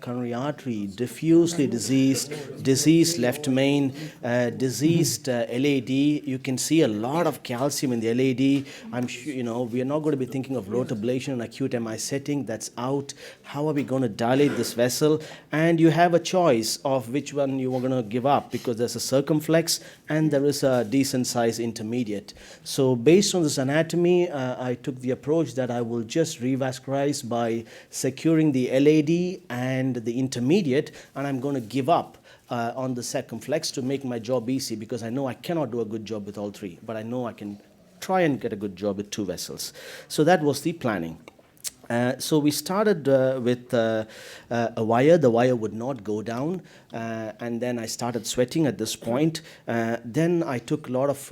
coronary artery, diffusely diseased left main, diseased LAD. You can see a lot of calcium in the LAD. I'm sure, we are not going to be thinking of rotablation in acute MI setting. That's out. How are we going to dilate this vessel? And you have a choice of which one you are going to give up because there's a circumflex and there is a decent size intermediate. So based on this anatomy, I took the approach that I will just revascularize by securing the LAD and the intermediate, and I'm going to give up on the circumflex to make my job easy because I know I cannot do a good job with all 3, but I know I can try and get a good job with 2 vessels. So that was the planning. So we started with a wire. The wire would not go down, and then I started sweating at this point. Then I took a lot of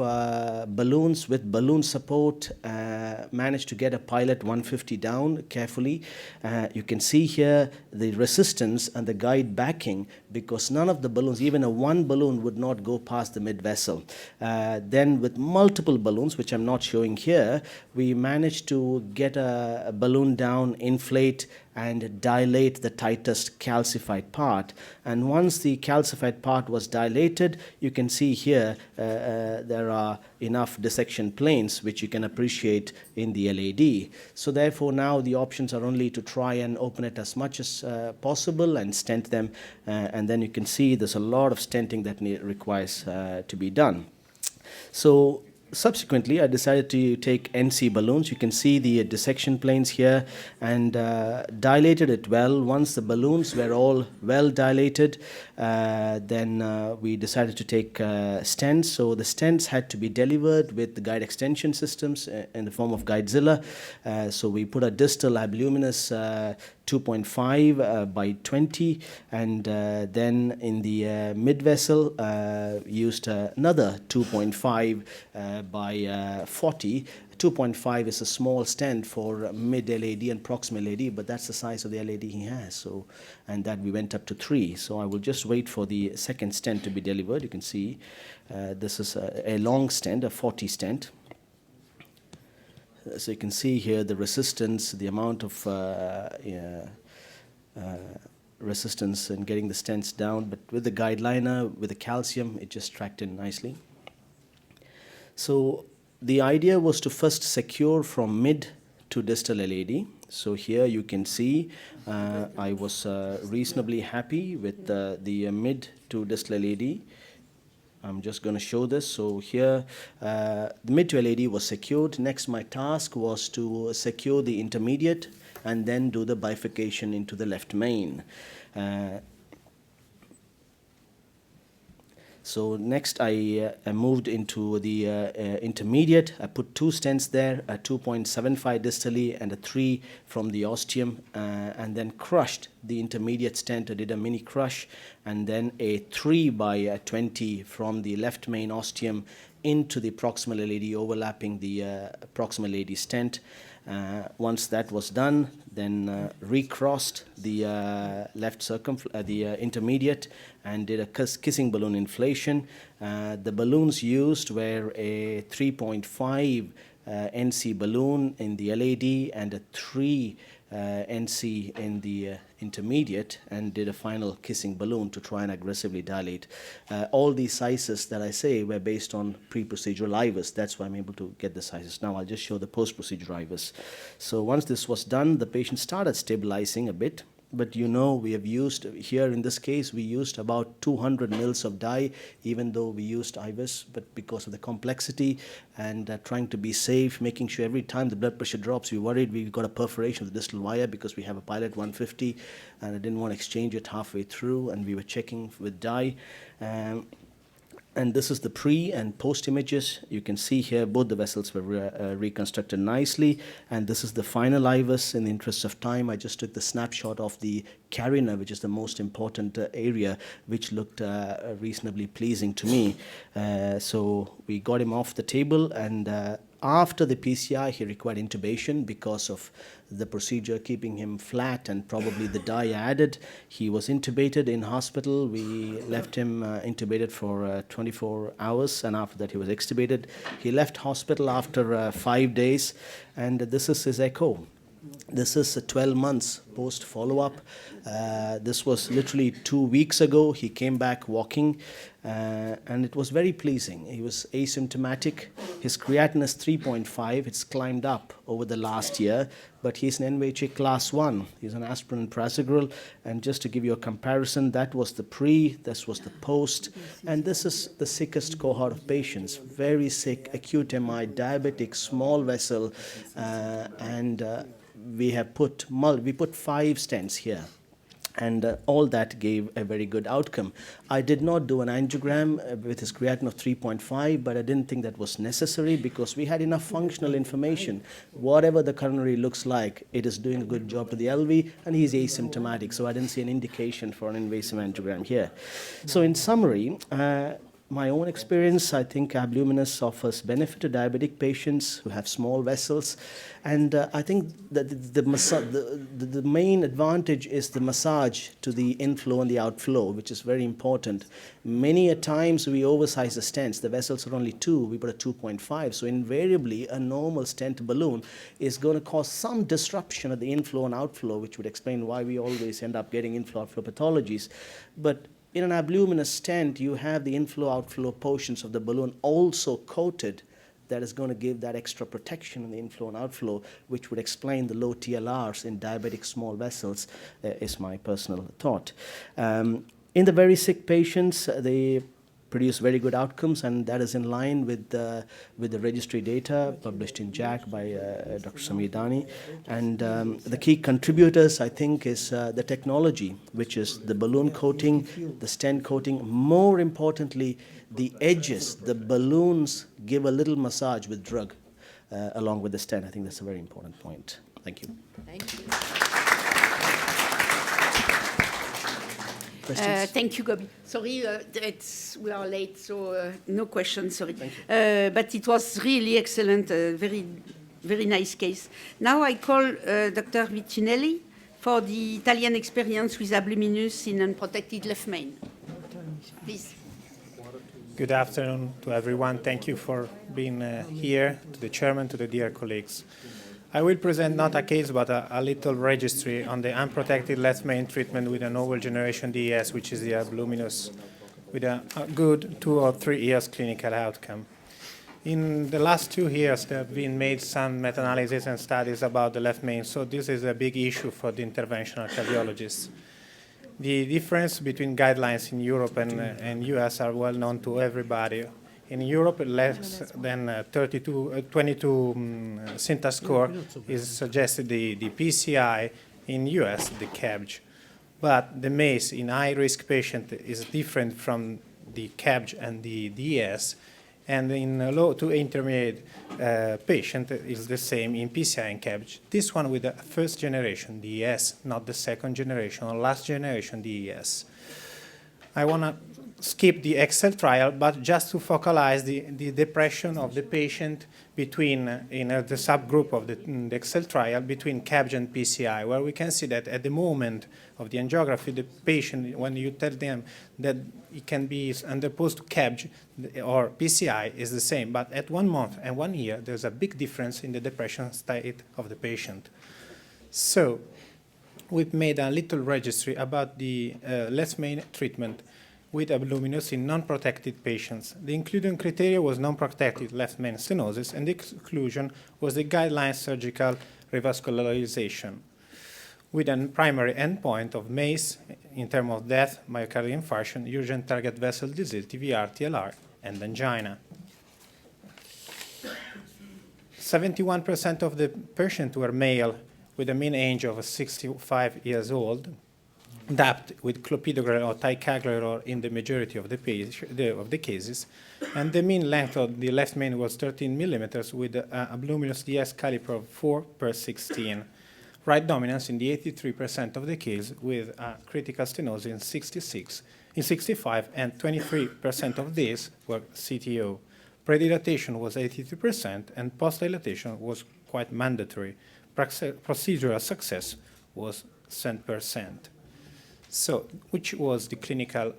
balloons with balloon support, managed to get a pilot 150 down carefully. You can see here the resistance and the guide backing because none of the balloons, even a 1 balloon would not go past the mid vessel. Then with multiple balloons, which I'm not showing here, we managed to get a balloon down, inflate, and dilate the tightest calcified part. And once the calcified part was dilated, you can see here there are enough dissection planes which you can appreciate in the LAD. So therefore now the options are only to try and open it as much as possible and stent them, and then you can see there's a lot of stenting that requires to be done. So subsequently, I decided to take NC balloons. You can see the dissection planes here and dilated it well. Once the balloons were all well dilated, then we decided to take stents. So the stents had to be delivered with the guide extension systems in the form of Guidezilla. So we put a distal abluminous 2.5 by 20, and then in the mid vessel used another 2.5 by 40. 2.5 is a small stent for mid LAD and proximal LAD, but that's the size of the LAD he has. So, and that we went up to 3. So I will just wait for the second stent to be delivered. You can see this is a long stent, a 40 stent. So you can see here the resistance, the amount of resistance in getting the stents down, but with the guide liner, with the calcium, it just tracked in nicely. So the idea was to first secure from mid to distal LAD. So here you can see I was reasonably happy with the mid to distal LAD. I'm just going to show this. So here, the mid to LAD was secured. Next, my task was to secure the intermediate and then do the bifurcation into the left main. So next, I moved into the intermediate. I put 2 stents there, a 2.75 distally and a 3 from the ostium, and then crushed the intermediate stent. I did a mini crush, and then a 3 by 20 from the left main ostium into the proximal LAD, overlapping the proximal LAD stent. Once that was done, then recrossed the the intermediate and did a kissing balloon inflation. The balloons used were a 3.5 NC balloon in the LAD and a 3 NC in the intermediate, and did a final kissing balloon to try and aggressively dilate. All these sizes that I say were based on pre-procedural IVUS. That's why I'm able to get the sizes. Now I'll just show the post-procedural IVUS. So once this was done, the patient started stabilizing a bit. But you know, we have used, here in this case, we used about 200 mils of dye, even though we used IVUS, but because of the complexity and trying to be safe, making sure every time the blood pressure drops, we worried we got a perforation of the distal wire because we have a pilot 150, and I didn't want to exchange it halfway through, and we were checking with dye. And this is the pre and post images. You can see here both the vessels were reconstructed nicely. And this is the final IVUS. In the interest of time, I just took the snapshot of the carina, which is the most important area, which looked reasonably pleasing to me. So we got him off the table, and after the PCI, he required intubation because of the procedure keeping him flat and probably the dye added. He was intubated in hospital. We left him intubated for 24 hours, and after that he was extubated. He left hospital after 5 days, and this is his echo. This is 12 months post follow-up. This was literally 2 weeks ago. He came back walking, and it was very pleasing. He was asymptomatic. His creatinine is 3.5. It's climbed up over the last year, but he's an NVHA class 1. He's on aspirin and prasugrel. And just to give you a comparison, that was the pre, this was the post, and this is the sickest cohort of patients. Very sick, acute MI, diabetic, small vessel, and we put 5 stents here, and all that gave a very good outcome. I did not do an angiogram with his creatinine of 3.5, but I didn't think that was necessary because we had enough functional information. Whatever the coronary looks like, it is doing a good job to the LV, and he's asymptomatic, so I didn't see an indication for an invasive angiogram here. So in summary, my own experience, I think abluminous offers benefit to diabetic patients who have small vessels, and I think that the main advantage is the massage to the inflow and the outflow, which is very important. Many a times we oversize the stents. The vessels are only 2, we put a 2.5, so invariably a normal stent balloon is going to cause some disruption of the inflow and outflow, which would explain why we always end up getting inflow-outflow pathologies. But in an abluminous stent, you have the inflow-outflow portions of the balloon also coated. That is going to give that extra protection in the inflow and outflow, which would explain the low TLRs in diabetic small vessels, is my personal thought. In the very sick patients, they produce very good outcomes, and that is in line with the registry data published in JACC by Dr. Samir Dani. And the key contributors, I think, is the technology, which is the balloon coating, the stent coating. More importantly, the edges, the balloons give a little massage with drug along with the stent. I think that's a very important point. Thank you. Thank you. Thank you, Gobi. Sorry, we are late, so no questions, sorry. But it was really excellent, very, very nice case. Now I call Dr. Vicinelli for the Italian experience with abluminous in unprotected left main. Please. Good afternoon to everyone. Thank you for being here, to the chairman, to the dear colleagues. I will present not a case, but a little registry on the unprotected left main treatment with a novel generation DES, which is the abluminous, with a good 2 or 3 years clinical outcome. In the last 2 years, there have been made some meta-analysis and studies about the left main, so this is a big issue for the interventional cardiologists. The difference between guidelines in Europe and US are well known to everybody. In Europe, less than 22 Sinta score is suggested the PCI. In US, the CABG. But the MACE in high-risk patient is different from the CABG and the DES, and in low to intermediate patient is the same in PCI and CABG. This one with the first generation DES, not the second generation or last generation DES. I want to skip the Excel trial, but just to focalize the depression of the patient between, in the subgroup of the Excel trial, between CABG and PCI, where we can see that at the moment of the angiography, the patient, when you tell them that it can be underposed to CABG or PCI, is the same. But at 1 month and 1 year, there's a big difference in the depression state of the patient. So we've made a little registry about the left main treatment with abluminous in non-protected patients. The inclusion criteria was non-protected left main stenosis, and the exclusion was the guideline surgical revascularization, with a primary endpoint of MACE in terms of death, myocardial infarction, urgent target vessel disease, TVR, TLR, and angina. 71% of the patients were male with a mean age of 65 years old, DAPT with clopidogrel or ticagrelor in the majority of the cases, and the mean length of the left main was 13 millimeters with a luminous DS caliper of 4/16. Right dominance in the 83% of the case with critical stenosis in 65, and 23% of these were CTO. Predilatation was 83%, and post-dilatation was quite mandatory. Procedural success was 100%. So, which was the clinical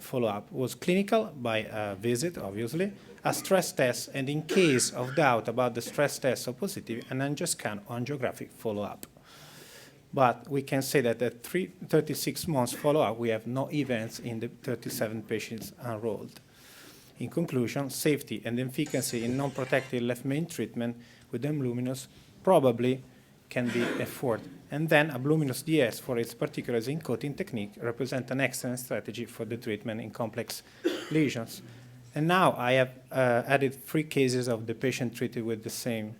follow-up? Was clinical by a visit, obviously, a stress test, and in case of doubt about the stress test or positive, an angioscan or angiographic follow-up. But we can say that at 36 months follow-up, we have no events in the 37 patients enrolled. In conclusion, safety and efficacy in non-protected left main treatment with abluminous probably can be afforded. And then abluminous DS, for its particular zinc coating technique, represent an excellent strategy for the treatment in complex lesions. And now I have added 3 cases of the patient treated with the same.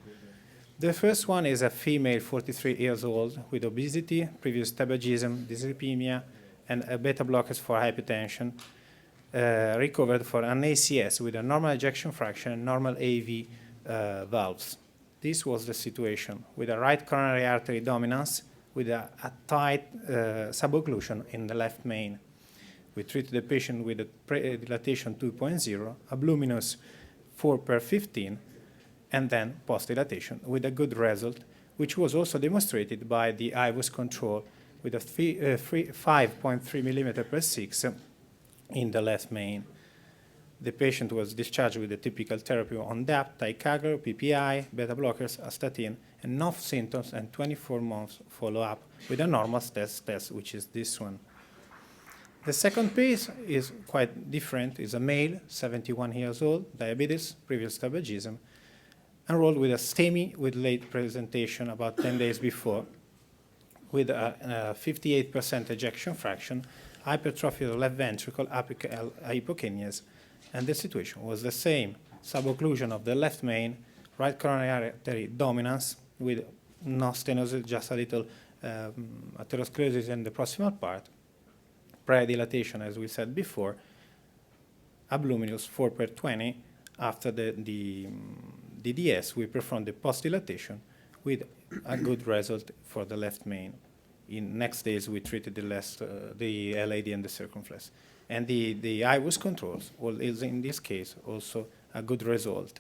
The first one is a female, 43 years old, with obesity, previous tabagism, dyslipidemia, and beta blockers for hypertension, recovered for an ACS with a normal ejection fraction and normal AV valves. This was the situation, with a right coronary artery dominance, with a tight subocclusion in the left main. We treated the patient with a dilatation 2.0, abluminous 4/15, and then post-dilatation with a good result, which was also demonstrated by the IVUS control with a 5.3 millimeter per 6 in the left main. The patient was discharged with the typical therapy on DAPT, ticagrelor, PPI, beta blockers, a statin, and no symptoms, and 24 months follow-up with a normal test, which is this one. The second case is quite different. It's a male, 71 years old, diabetes, previous tabagism, enrolled with a STEMI with late presentation about 10 days before, with a 58% ejection fraction, hypertrophy of the left ventricle, apical hypokinesia, and the situation was the same. Subocclusion of the left main, right coronary artery dominance with no stenosis, just a little atherosclerosis in the proximal part, predilatation, as we said before, abluminous 4/20. After the DDS, we performed the post-dilatation with a good result for the left main. In next days, we treated the LAD and the circumflex. And the IVUS controls is in this case also a good result.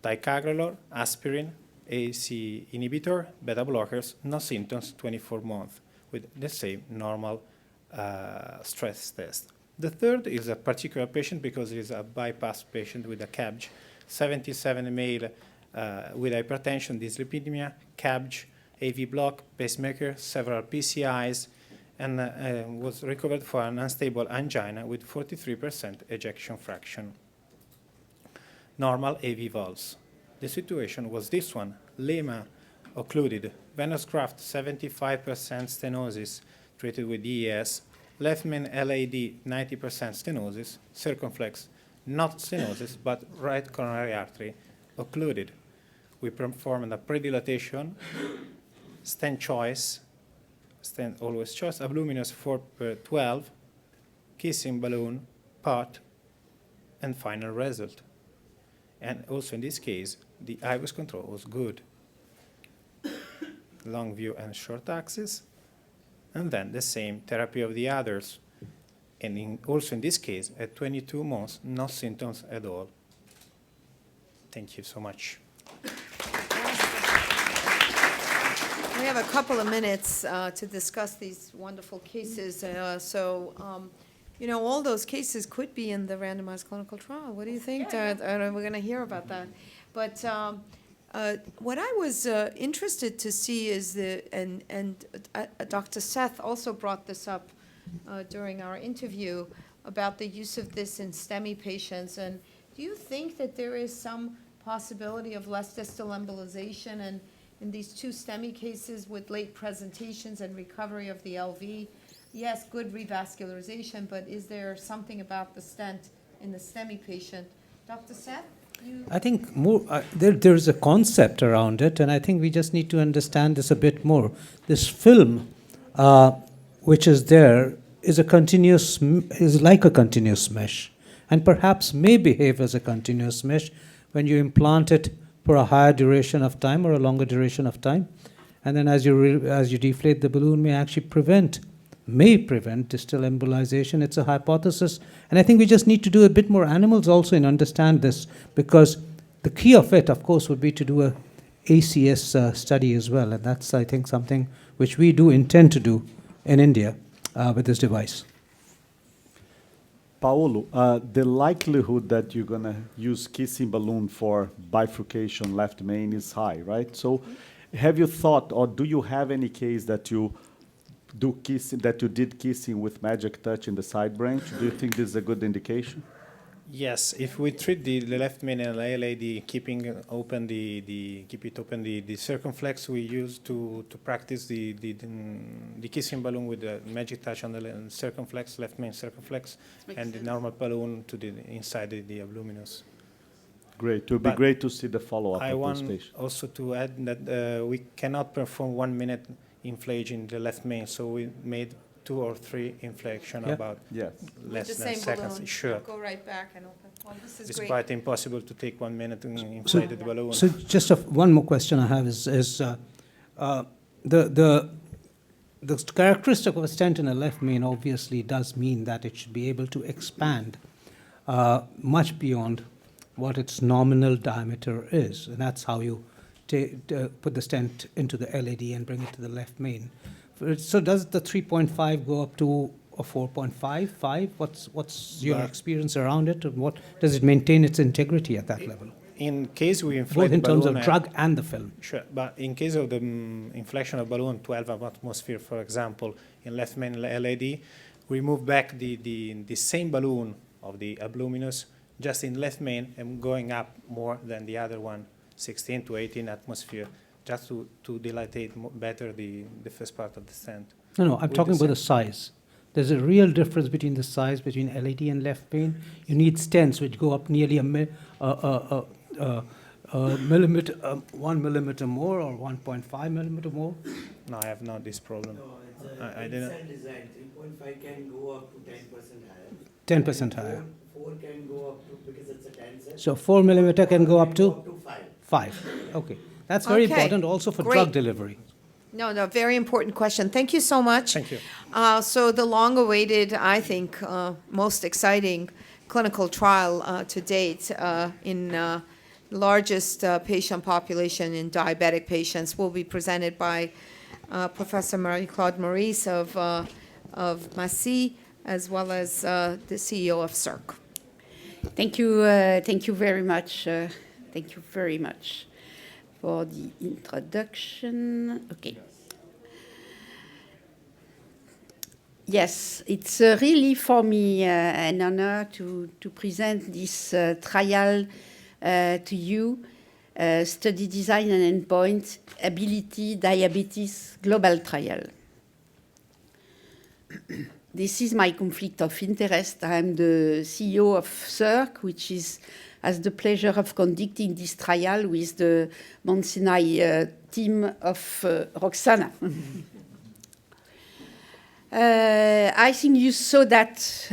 Ticagrelor, aspirin, AC inhibitor, beta blockers, no symptoms, 24 months, with the same normal stress test. The third is a particular patient because it is a bypass patient with a CABG, 77 male with hypertension, dyslipidemia, CABG, AV block, pacemaker, several PCIs, and was recovered for an unstable angina with 43% ejection fraction. Normal AV valves. The situation was this one: lima occluded, venous graft 75% stenosis treated with DES, left main LAD 90% stenosis, circumflex not stenosis but right coronary artery occluded. We performed a predilatation, stent choice, stent always choice, abluminous 4/12, kissing balloon, pot, and final result. And also in this case, the IVUS control was good. Long view and short axis, and then the same therapy of the others. and also in this case, at 22 months, no symptoms at all. Thank you so much. We have a couple of minutes to discuss these wonderful cases. You know, all those cases could be in the randomized clinical trial. What do you think? We're going to hear about that. But what I was interested to see is Dr. Seth also brought this up during our interview about the use of this in STEMI patients. And do you think that there is some possibility of less distal embolization and in these two STEMI cases with late presentations and recovery of the LV? Yes, good revascularization, but is there something about the stent in the STEMI patient? Dr. Seth? I think more there's a concept around it, and I think we just need to understand this a bit more. This film, which is there, is like a continuous mesh, and perhaps may behave as a continuous mesh when you implant it for a higher duration of time or a longer duration of time, and then as you deflate the balloon, may prevent distal embolization. It's a hypothesis, and I think we just need to do a bit more animals also and understand this, because the key of it, of course, would be to do a ACS study as well, and that's, I think, something which we do intend to do in India with this device. Paolo, the likelihood that you're going to use kissing balloon for bifurcation left main is high, right? So have you thought, or do you have any case that you did kissing with magic touch in the side branch? Do you think this is a good indication? Yes, if we treat the left main and LAD, keep it open the circumflex we use to practice the kissing balloon with the magic touch on the circumflex, left main circumflex, and the normal balloon to the inside the abluminous. Great. It would be great to see the follow-up I of want those patients. also to add that we cannot perform 1 minute inflation in the left main, so we made 2 or 3 inflection about less than seconds. Balloon. Sure. Go right back and open. Well, this is It's great. quite impossible to take 1 minute to inflate the balloon. So just one more question I have is the characteristic of a stent in a left main obviously does mean that it should be able to expand much beyond what its nominal diameter is, and that's how you put the stent into the LAD and bring it to the left main. So does the 3.5 go up to a 4.5, 5? What's your experience around it? And what does it maintain its integrity at that level? In case we inflate both in the terms balloon of drug and the film. Sure, but in case of the inflection of balloon 12 atmosphere, for example, in left main LAD, we move back the same balloon of the abluminous just in left main and going up more than the other one, 16 to 18 atmosphere, just to dilatate better the first part of the stent. No, I'm talking about the size. There's a real difference between the size between LAD and left main. You need stents which go up nearly a millimeter, 1 millimeter more or 1.5 millimeter more. No, I have not this problem. No, I didn't. 3.5 can go up to 10% higher. 10% higher. 4 can go up to, because it's a 10 set. So 4 millimeter can go up to? 5. 5. Okay. That's very important also for drug delivery. No, very important question. Thank you so much. Thank you. So the long-awaited, I think, most exciting clinical trial to date in largest patient population in diabetic patients will be presented by Professor Marie-Claude Morice of Massy, as well as the CEO of CERC. Thank you very much. Thank you very much for the introduction. Okay. Yes, it's really for me an honor to present this trial to you, study design and endpoint, ability, diabetes, global trial. This is my conflict of interest. I'm the CEO of CERC, which has the pleasure of conducting this trial with the Mount Sinai team of Roxana. I think you saw that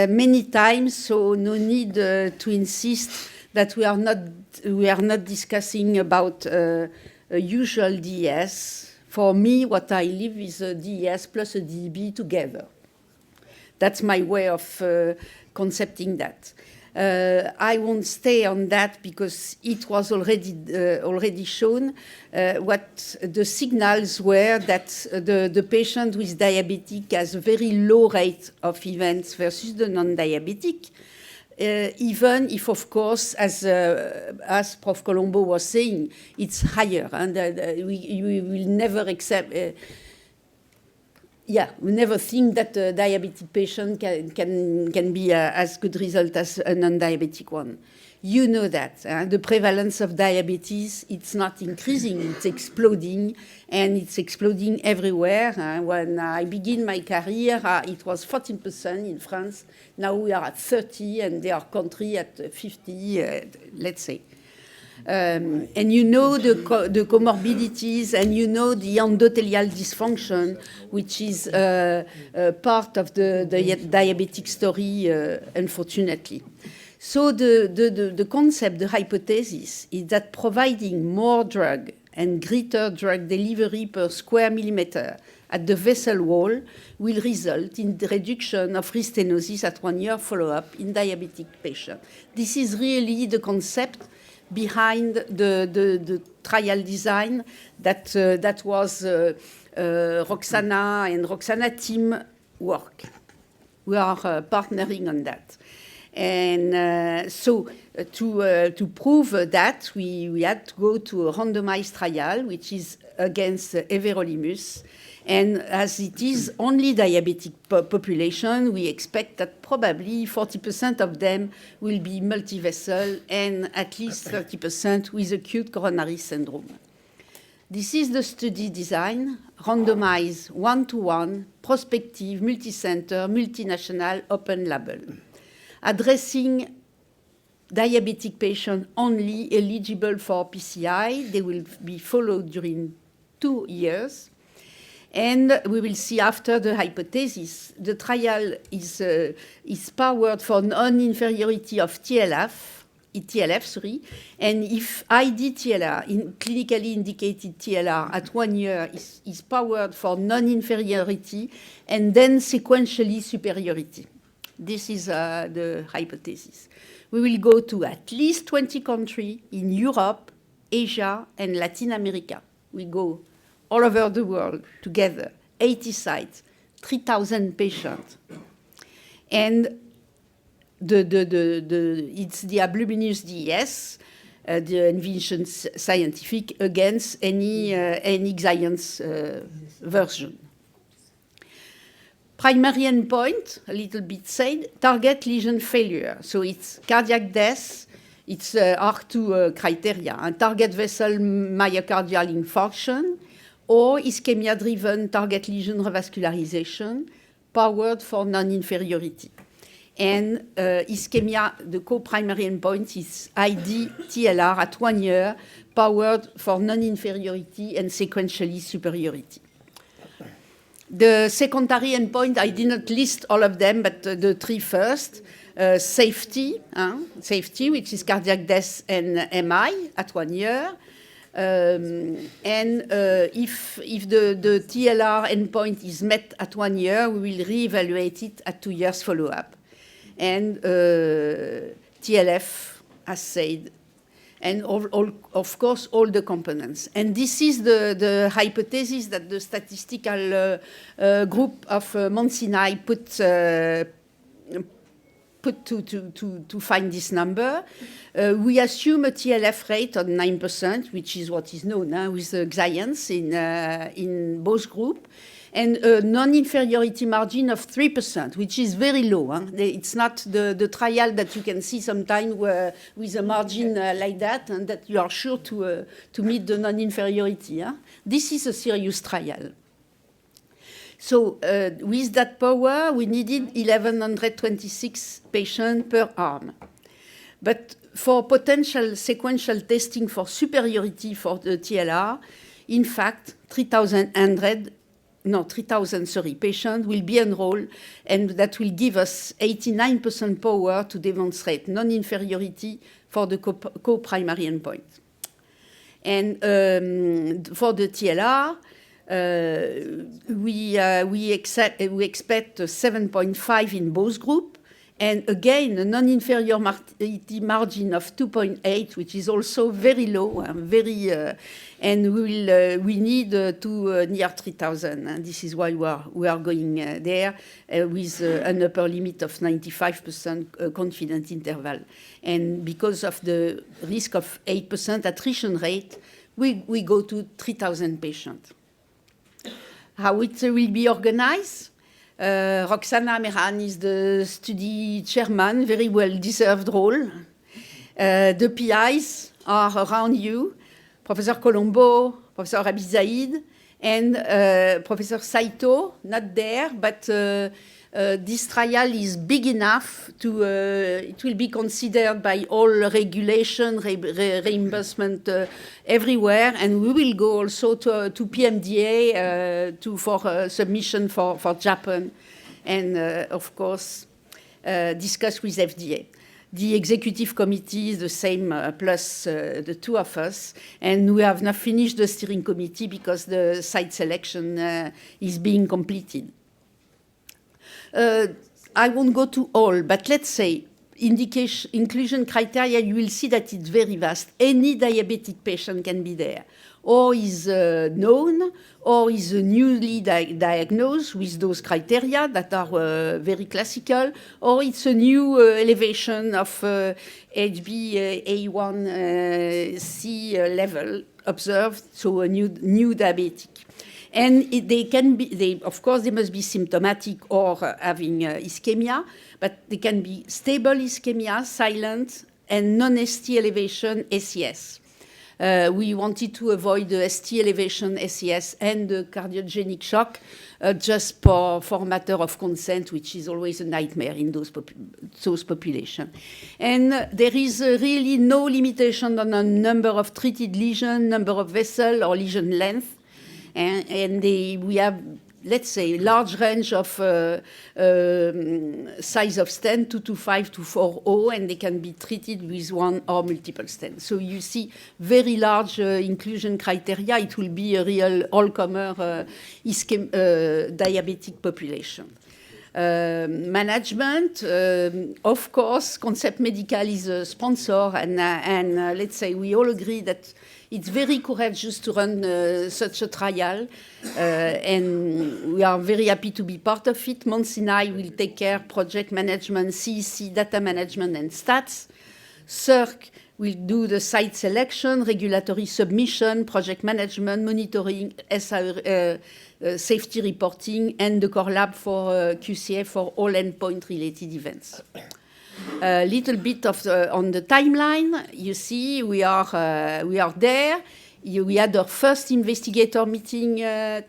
many times, so no need to insist that we are not discussing about a usual DES. For me, what I live is a DES plus a DEB together. That's my way of concepting that. I won't stay on that because it was already shown what the signals were that the patient with diabetic has a very low rate of events versus the non-diabetic. Even if, of course, as Prof. Colombo was saying, it's higher, and we will never accept. We never think that a diabetic patient can be as good result as a non-diabetic one. You know that. The prevalence of diabetes, it's not increasing, it's exploding, and it's exploding everywhere. When I began my career, it was 14% in France. Now we are at 30, and there are countries at 50, let's say. And you know the comorbidities, and you know the endothelial dysfunction, which is part of the diabetic story, unfortunately. So the concept, the hypothesis, is that providing more drug and greater drug delivery per square millimeter at the vessel wall will result in the reduction of restenosis at 1 year follow-up in diabetic patients. This is really the concept behind the trial design that was Roxana and Roxana team work. We are partnering on that. And so to prove that, we had to go to a randomized trial, which is against everolimus. And as it is only diabetic population, we expect that probably 40% of them will be multivessel and at least 30% with acute coronary syndrome. This is the study design, randomized, one-to-one, prospective, multi-center, multinational, open label, addressing diabetic patients only eligible for PCI. They will be followed during 2 years. And we will see after the hypothesis. The trial is powered for non-inferiority of TLF, and if ID TLR, clinically indicated TLR at 1 year is powered for non-inferiority and then sequentially superiority. This is the hypothesis. We will go to at least 20 countries in Europe, Asia, and Latin America. We go all over the world together, 80 sites, 3,000 patients. And it's the albuminous DES, the invention scientific, against any Xience version. Primary endpoint, a little bit said, target lesion failure. So it's cardiac death, it's R2 criteria, target vessel myocardial infarction, or ischemia-driven target lesion revascularization, powered for non-inferiority. And ischemia, the co-primary endpoint is ID TLR at 1 year, powered for non-inferiority and sequentially superiority. The secondary endpoint, I did not list all of them, but the 3 first. Safety, which is cardiac death and MI at 1 year. And if the TLR endpoint is met at 1 year, we will reevaluate it at 2 years follow-up. And TLF, as said, and of course, all the components. And this is the hypothesis that the statistical group of Mount Sinai put to find this number. We assume a TLF rate of 9%, which is what is known with the Xience in both groups, and a non-inferiority margin of 3%, which is very low. It's not the trial that you can see sometimes with a margin like that, and that you are sure to meet the non-inferiority. This is a serious trial. So with that power, we needed 1,126 patients per arm. But for potential sequential testing for superiority for the TLR, in fact, 3,000 patients will be enrolled, and that will give us 89% power to demonstrate non-inferiority for the co-primary endpoint. And for the TLR, We expect 7.5 in both groups. And again, a non-inferior mortality margin of 2.8, which is also very low, and we need to near 3,000. And this is why we are going there with an upper limit of 95% confidence interval. And because of the risk of 8% attrition rate, we go to 3,000 patients. How it will be organized? Roxana Mehran is the study chairman, very well-deserved role. The PIs are around you, Professor Colombo, Professor Abizaid, and Professor Saito, not there, but this trial is big enough to, it will be considered by all regulation, reimbursement everywhere, and we will go also to PMDA for submission for Japan, and of course discuss with FDA. The executive committee is the same, plus the two of us, and we have not finished the steering committee because the site selection is being completed. I won't go to all, but let's say inclusion criteria, you will see that it's very vast. Any diabetic patient can be there, or is known, or is newly diagnosed with those criteria that are very classical, or it's a new elevation of HbA1c level observed, so a new diabetic. And of course, they must be symptomatic or having ischemia, but they can be stable ischemia, silent, and non-ST elevation SES. We wanted to avoid the ST elevation SES and the cardiogenic shock just for matter of consent, which is always a nightmare in those populations. And there is really no limitation on the number of treated lesions, number of vessels, or lesion length. And we have, let's say, large range of size of stent, 225 to 40, and they can be treated with one or multiple stents. So you see very large inclusion criteria. It will be a real all-comer diabetic population. Management, of course, Concept Medical is a sponsor, and let's say we all agree that it's very courageous to run such a trial, and we are very happy to be part of it. Monsignai will take care project management, CEC, data management, and stats. CERC will do the site selection, regulatory submission, project management, monitoring, safety reporting, and the core lab for QCA for all endpoint-related events. A little bit on the timeline. You see, we are there. We had our first investigator meeting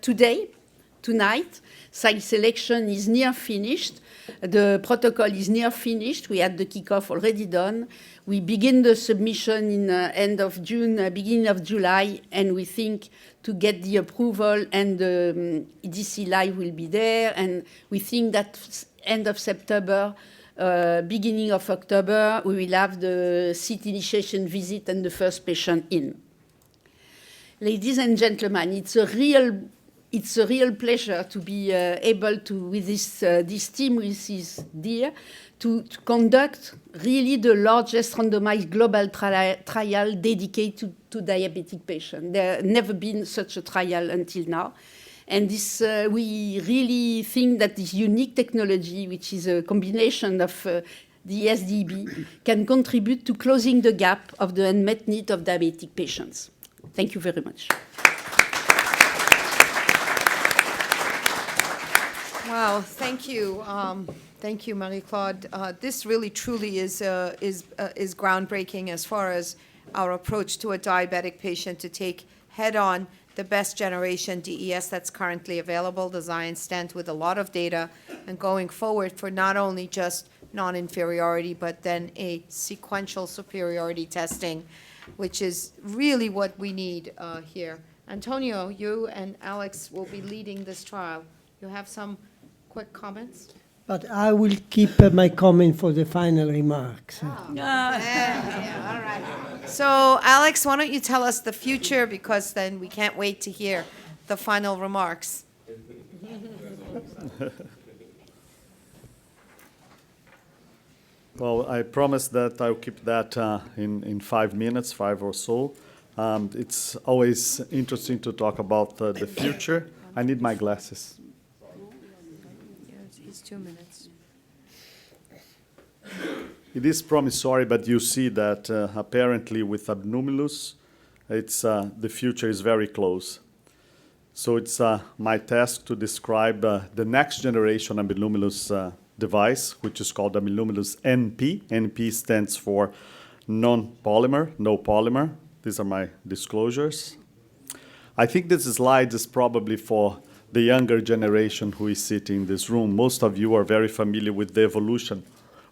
tonight. Site selection is near finished. The protocol is near finished. We had the kickoff already done. We begin the submission in end of June, beginning of July, and we think to get the approval, and the EDC Live will be there, and we think that end of September, beginning of October, we will have the seat initiation visit and the first patient in. Ladies and gentlemen, it's a real pleasure to be able to, with this team, which is dear, to conduct really the largest randomized global trial dedicated to diabetic patients. There has never been such a trial until now. And this, we really think that this unique technology, which is a combination of DES+DCB, can contribute to closing the gap of the unmet need of diabetic patients. Thank you very much. Wow, thank you. Thank you, Marie-Claude. This really truly is groundbreaking as far as our approach to a diabetic patient, to take head-on the best generation DES that's currently available, the Zion Stent, with a lot of data, and going forward for not only just non-inferiority, but then a sequential superiority testing, which is really what we need here. Antonio, you and Alex will be leading this trial. You have some quick comments? But I will keep my comment for the final remarks. Oh. Yeah, all right. So, Alex, why don't you tell us the future, because then we can't wait to hear the final remarks. Well, I promise that I'll keep that in 5 minutes, 5 or so. It's always interesting to talk about the future. I need my glasses. It's 2 minutes. It is promissory, but you see that apparently with abdominis, it's the future is very close. So it's my task to describe the next generation abdominis device, which is called abdominis NP. NP stands for non-polymer, no polymer. These are my disclosures. I think this slide is probably for the younger generation who is sitting in this room. Most of you are very familiar with the evolution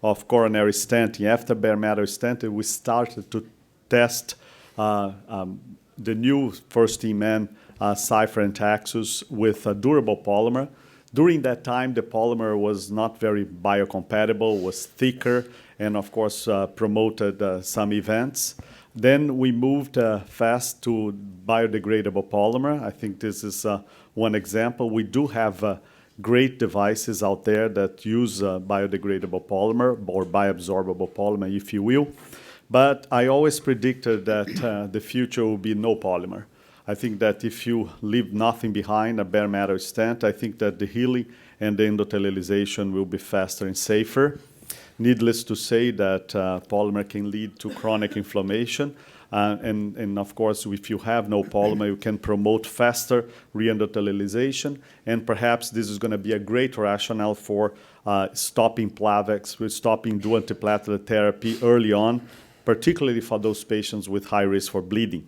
of coronary stenting. After bare metal stenting, we started to test the new first-in-man Cypher and Taxus with a durable polymer. During that time, the polymer was not very biocompatible, was thicker, and of course promoted some events. Then we moved fast to biodegradable polymer. I think this is one example. We do have great devices out there that use biodegradable polymer or bioabsorbable polymer, if you will. But I always predicted that the future will be no polymer. I think that if you leave nothing behind, a bare metal stent, I think that the healing and the endothelialization will be faster and safer. Needless to say that polymer can lead to chronic inflammation. And of course, if you have no polymer, you can promote faster re-endothelialization. And perhaps this is going to be a great rationale for stopping Plavix, stopping dual antiplatelet therapy early on, particularly for those patients with high risk for bleeding.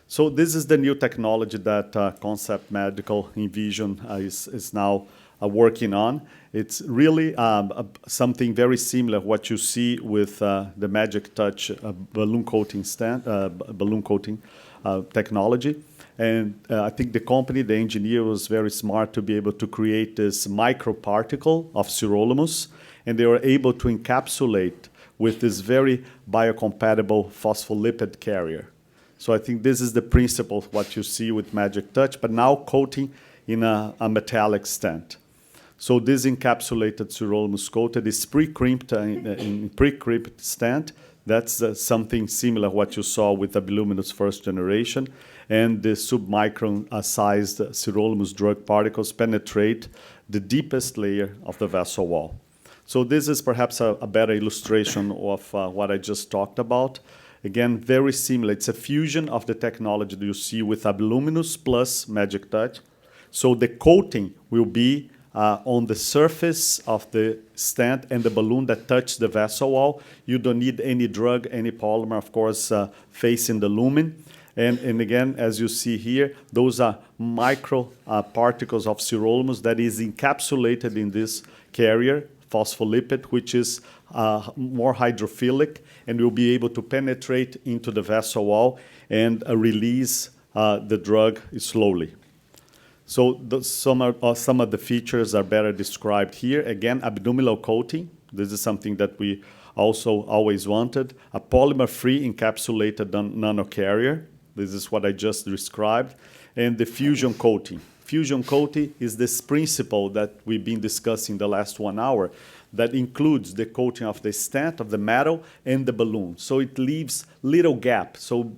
So this is the new technology that Concept Medical Envision is now working on. It's really something very similar to what you see with the Magic Touch balloon coating technology. And I think the company, the engineer, was very smart to be able to create this microparticle of sirolimus, and they were able to encapsulate with this very biocompatible phospholipid carrier. So I think this is the principle of what you see with Magic Touch, but now coating in a metallic stent. So this encapsulated sirolimus coated is pre-crimped in pre-crimped stent. That's something similar to what you saw with the Abiluminous first generation. And the submicron sized sirolimus drug particles penetrate the deepest layer of the vessel wall. So this is perhaps a better illustration of what I just talked about. Again, very similar. It's a fusion of the technology that you see with Abiluminous plus Magic Touch. So the coating will be on the surface of the stent and the balloon that touch the vessel wall. You don't need any drug, any polymer, of course, facing the lumen. And again, as you see here, those are micro particles of sirolimus that is encapsulated in this carrier, phospholipid, which is more hydrophilic and will be able to penetrate into the vessel wall and release the drug slowly. So some of the features are better described here. Again, abdominal coating. This is something that we also always wanted. A polymer-free encapsulated nanocarrier. This is what I just described. And the fusion coating. Fusion coating is this principle that we've been discussing the last 1 hour that includes the coating of the stent, of the metal, and the balloon. So it leaves little gap. So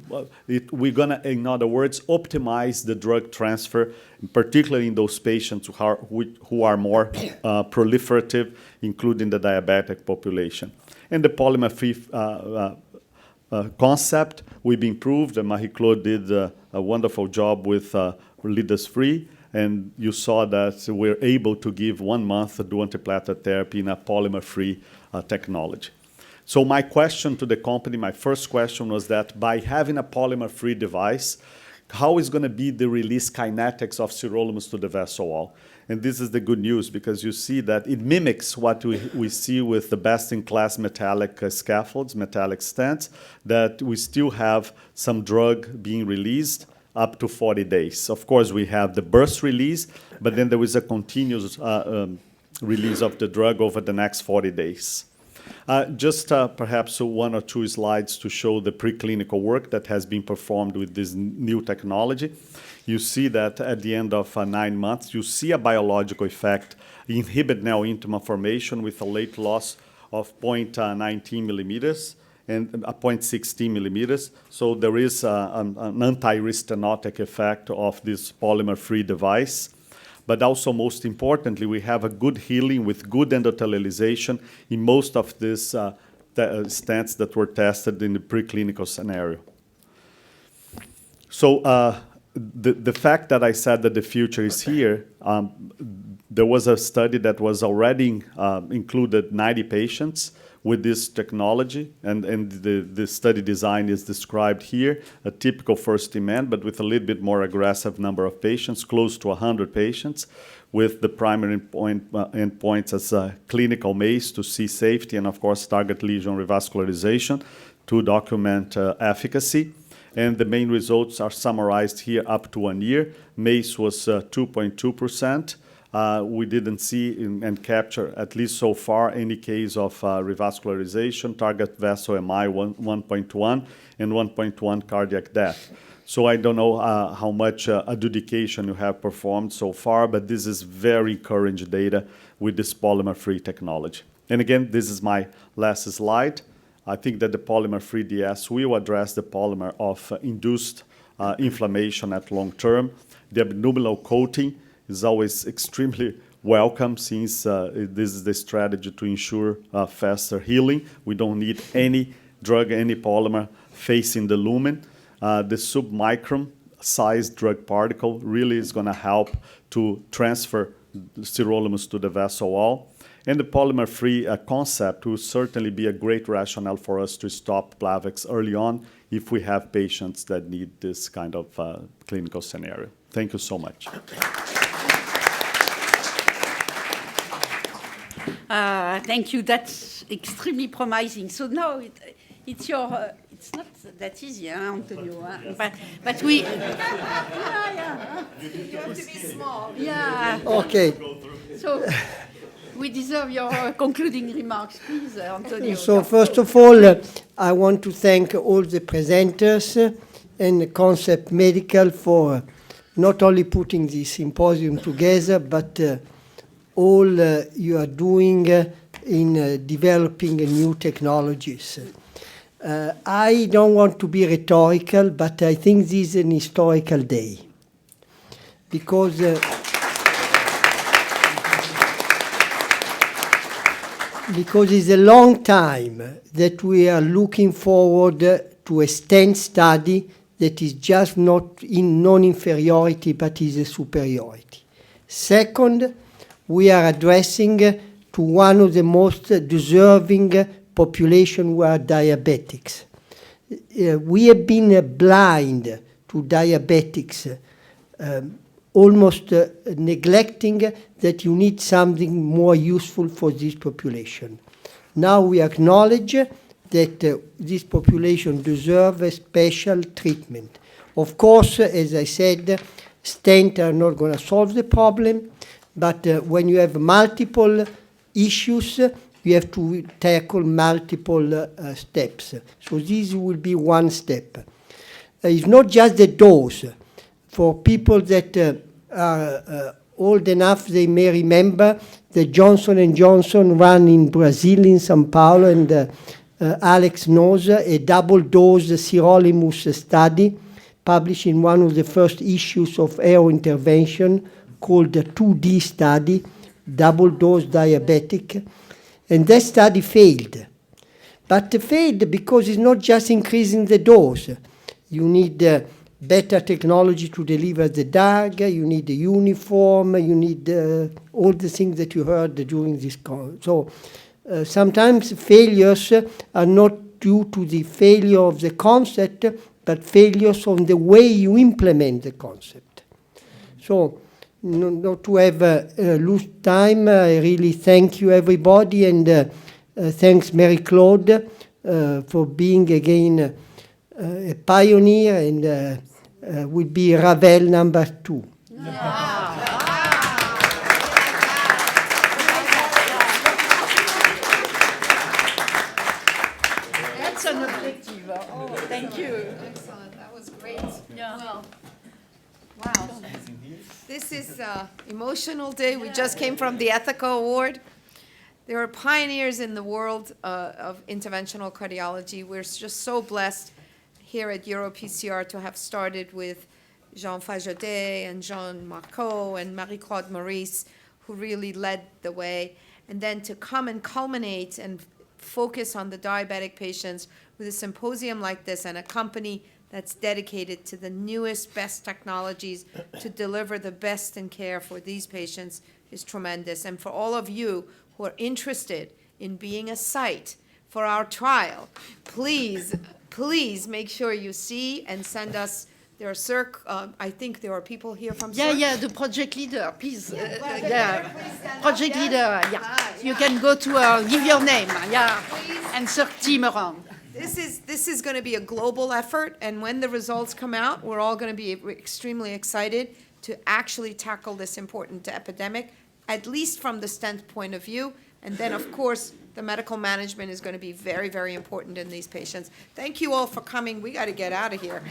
we're going to, in other words, optimize the drug transfer, particularly in those patients who are more proliferative, including the diabetic population. And the polymer-free concept, we've improved, and Marie-Claude did a wonderful job with leaders-free. And you saw that we're able to give 1 month dual antiplatelet therapy in a polymer-free technology. So my question to the company, my first question was that by having a polymer-free device, how is going to be the release kinetics of sirolimus to the vessel wall? And this is the good news, because you see that it mimics what we see with the best-in-class metallic scaffolds, metallic stents, that we still have some drug being released up to 40 days. Of course, we have the burst release, but then there is a continuous release of the drug over the next 40 days. Just perhaps 1 or 2 slides to show the preclinical work that has been performed with this new technology. you see that at the end of 9 months, you see a biological effect, inhibit neointima formation with a late loss of 0.19 millimeters and 0.16 millimeters. So there is an anti-restenotic effect of this polymer-free device. But also, most importantly, we have a good healing with good endothelialization in most of these stents that were tested in the preclinical scenario. So the fact that I said that the future is here, there was a study that was already included 90 patients with this technology, and the study design is described here, a typical first-in-man, but with a little bit more aggressive number of patients, close to 100 patients, with the primary endpoints as clinical MACE to see safety, and of course target lesion revascularization to document efficacy. And the main results are summarized here up to 1 year. MACE was 2.2%. We didn't see and capture, at least so far, any case of revascularization, target vessel MI 1.1, and 1.1 cardiac death. So I don't know how much adjudication you have performed so far, but this is very encouraging data with this polymer-free technology. And again, this is my last slide. I think that the polymer-free DS will address the polymer of induced inflammation at long term. The abdominal coating is always extremely welcome, since this is the strategy to ensure faster healing. We don't need any drug, any polymer facing the lumen. The submicron sized drug particle really is going to help to transfer sirolimus to the vessel wall. And the polymer-free concept will certainly be a great rationale for us to stop Plavix early on if we have patients that need this kind of clinical scenario. Thank you so much. Thank you. That's extremely promising. So now it's your. It's not that easy, huh, Antonio. Huh? But we. Yeah. You have to be small. Yeah. Okay. So we deserve your concluding remarks, please, Antonio. So first of all, I want to thank all the presenters and Concept Medical for not only putting this symposium together, but all you are doing in developing new technologies. I don't want to be rhetorical, but I think this is an historical day. Because it's a long time that we are looking forward to a Stent study that is just not in non-inferiority, but is a superiority. Second, we are addressing to one of the most deserving population who are diabetics. We have been blind to diabetics, almost neglecting that you need something more useful for this population. Now we acknowledge that this population deserves a special treatment. Of course, as I said, stents are not going to solve the problem, but when you have multiple issues, you have to tackle multiple steps. So this will be one step. It's not just the dose. For people that are old enough, they may remember the Johnson & Johnson ran in Brazil, in São Paulo, and Alex knows, a double-dose sirolimus study published in one of the first issues of Aero Intervention called the 2D study, double-dose diabetic. And that study failed. But it failed because it's not just increasing the dose. You need better technology to deliver the drug, you need the uniform, you need all the things that you heard during this call. So sometimes failures are not due to the failure of the concept, but failures on the way you implement the concept. So not to have lose time, I really thank you everybody, and thanks Marie-Claude for being again a pioneer, and will be Ravel number 2. That's an objective. Oh, thank you. Excellent. That was great. Yeah. Well, Wow. This is an emotional day. We just came from the Ethical Award. There are pioneers in the world of interventional cardiology. We're just so blessed here at EuroPCR to have started with Jean Fajodet and Jean Marceau and Marie-Claude Morice, who really led the way, and then to come and culminate and focus on the diabetic patients with a symposium like this and a company that's dedicated to the newest, best technologies to deliver the best in care for these patients is tremendous. And for all of you who are interested in being a site for our trial, please, please make sure you see and send us. There are I think there are people here from Yeah, CERC. yeah, the project leader, please. Yeah, project leader, yeah. You can go to, give your name, yeah, and CERC team around. This is going to be a global effort, and when the results come out, we're all going to be extremely excited to actually tackle this important epidemic, at least from the stent point of view. And then, of course, the medical management is going to be very, very important in these patients. Thank you all for coming. We got to get out of here.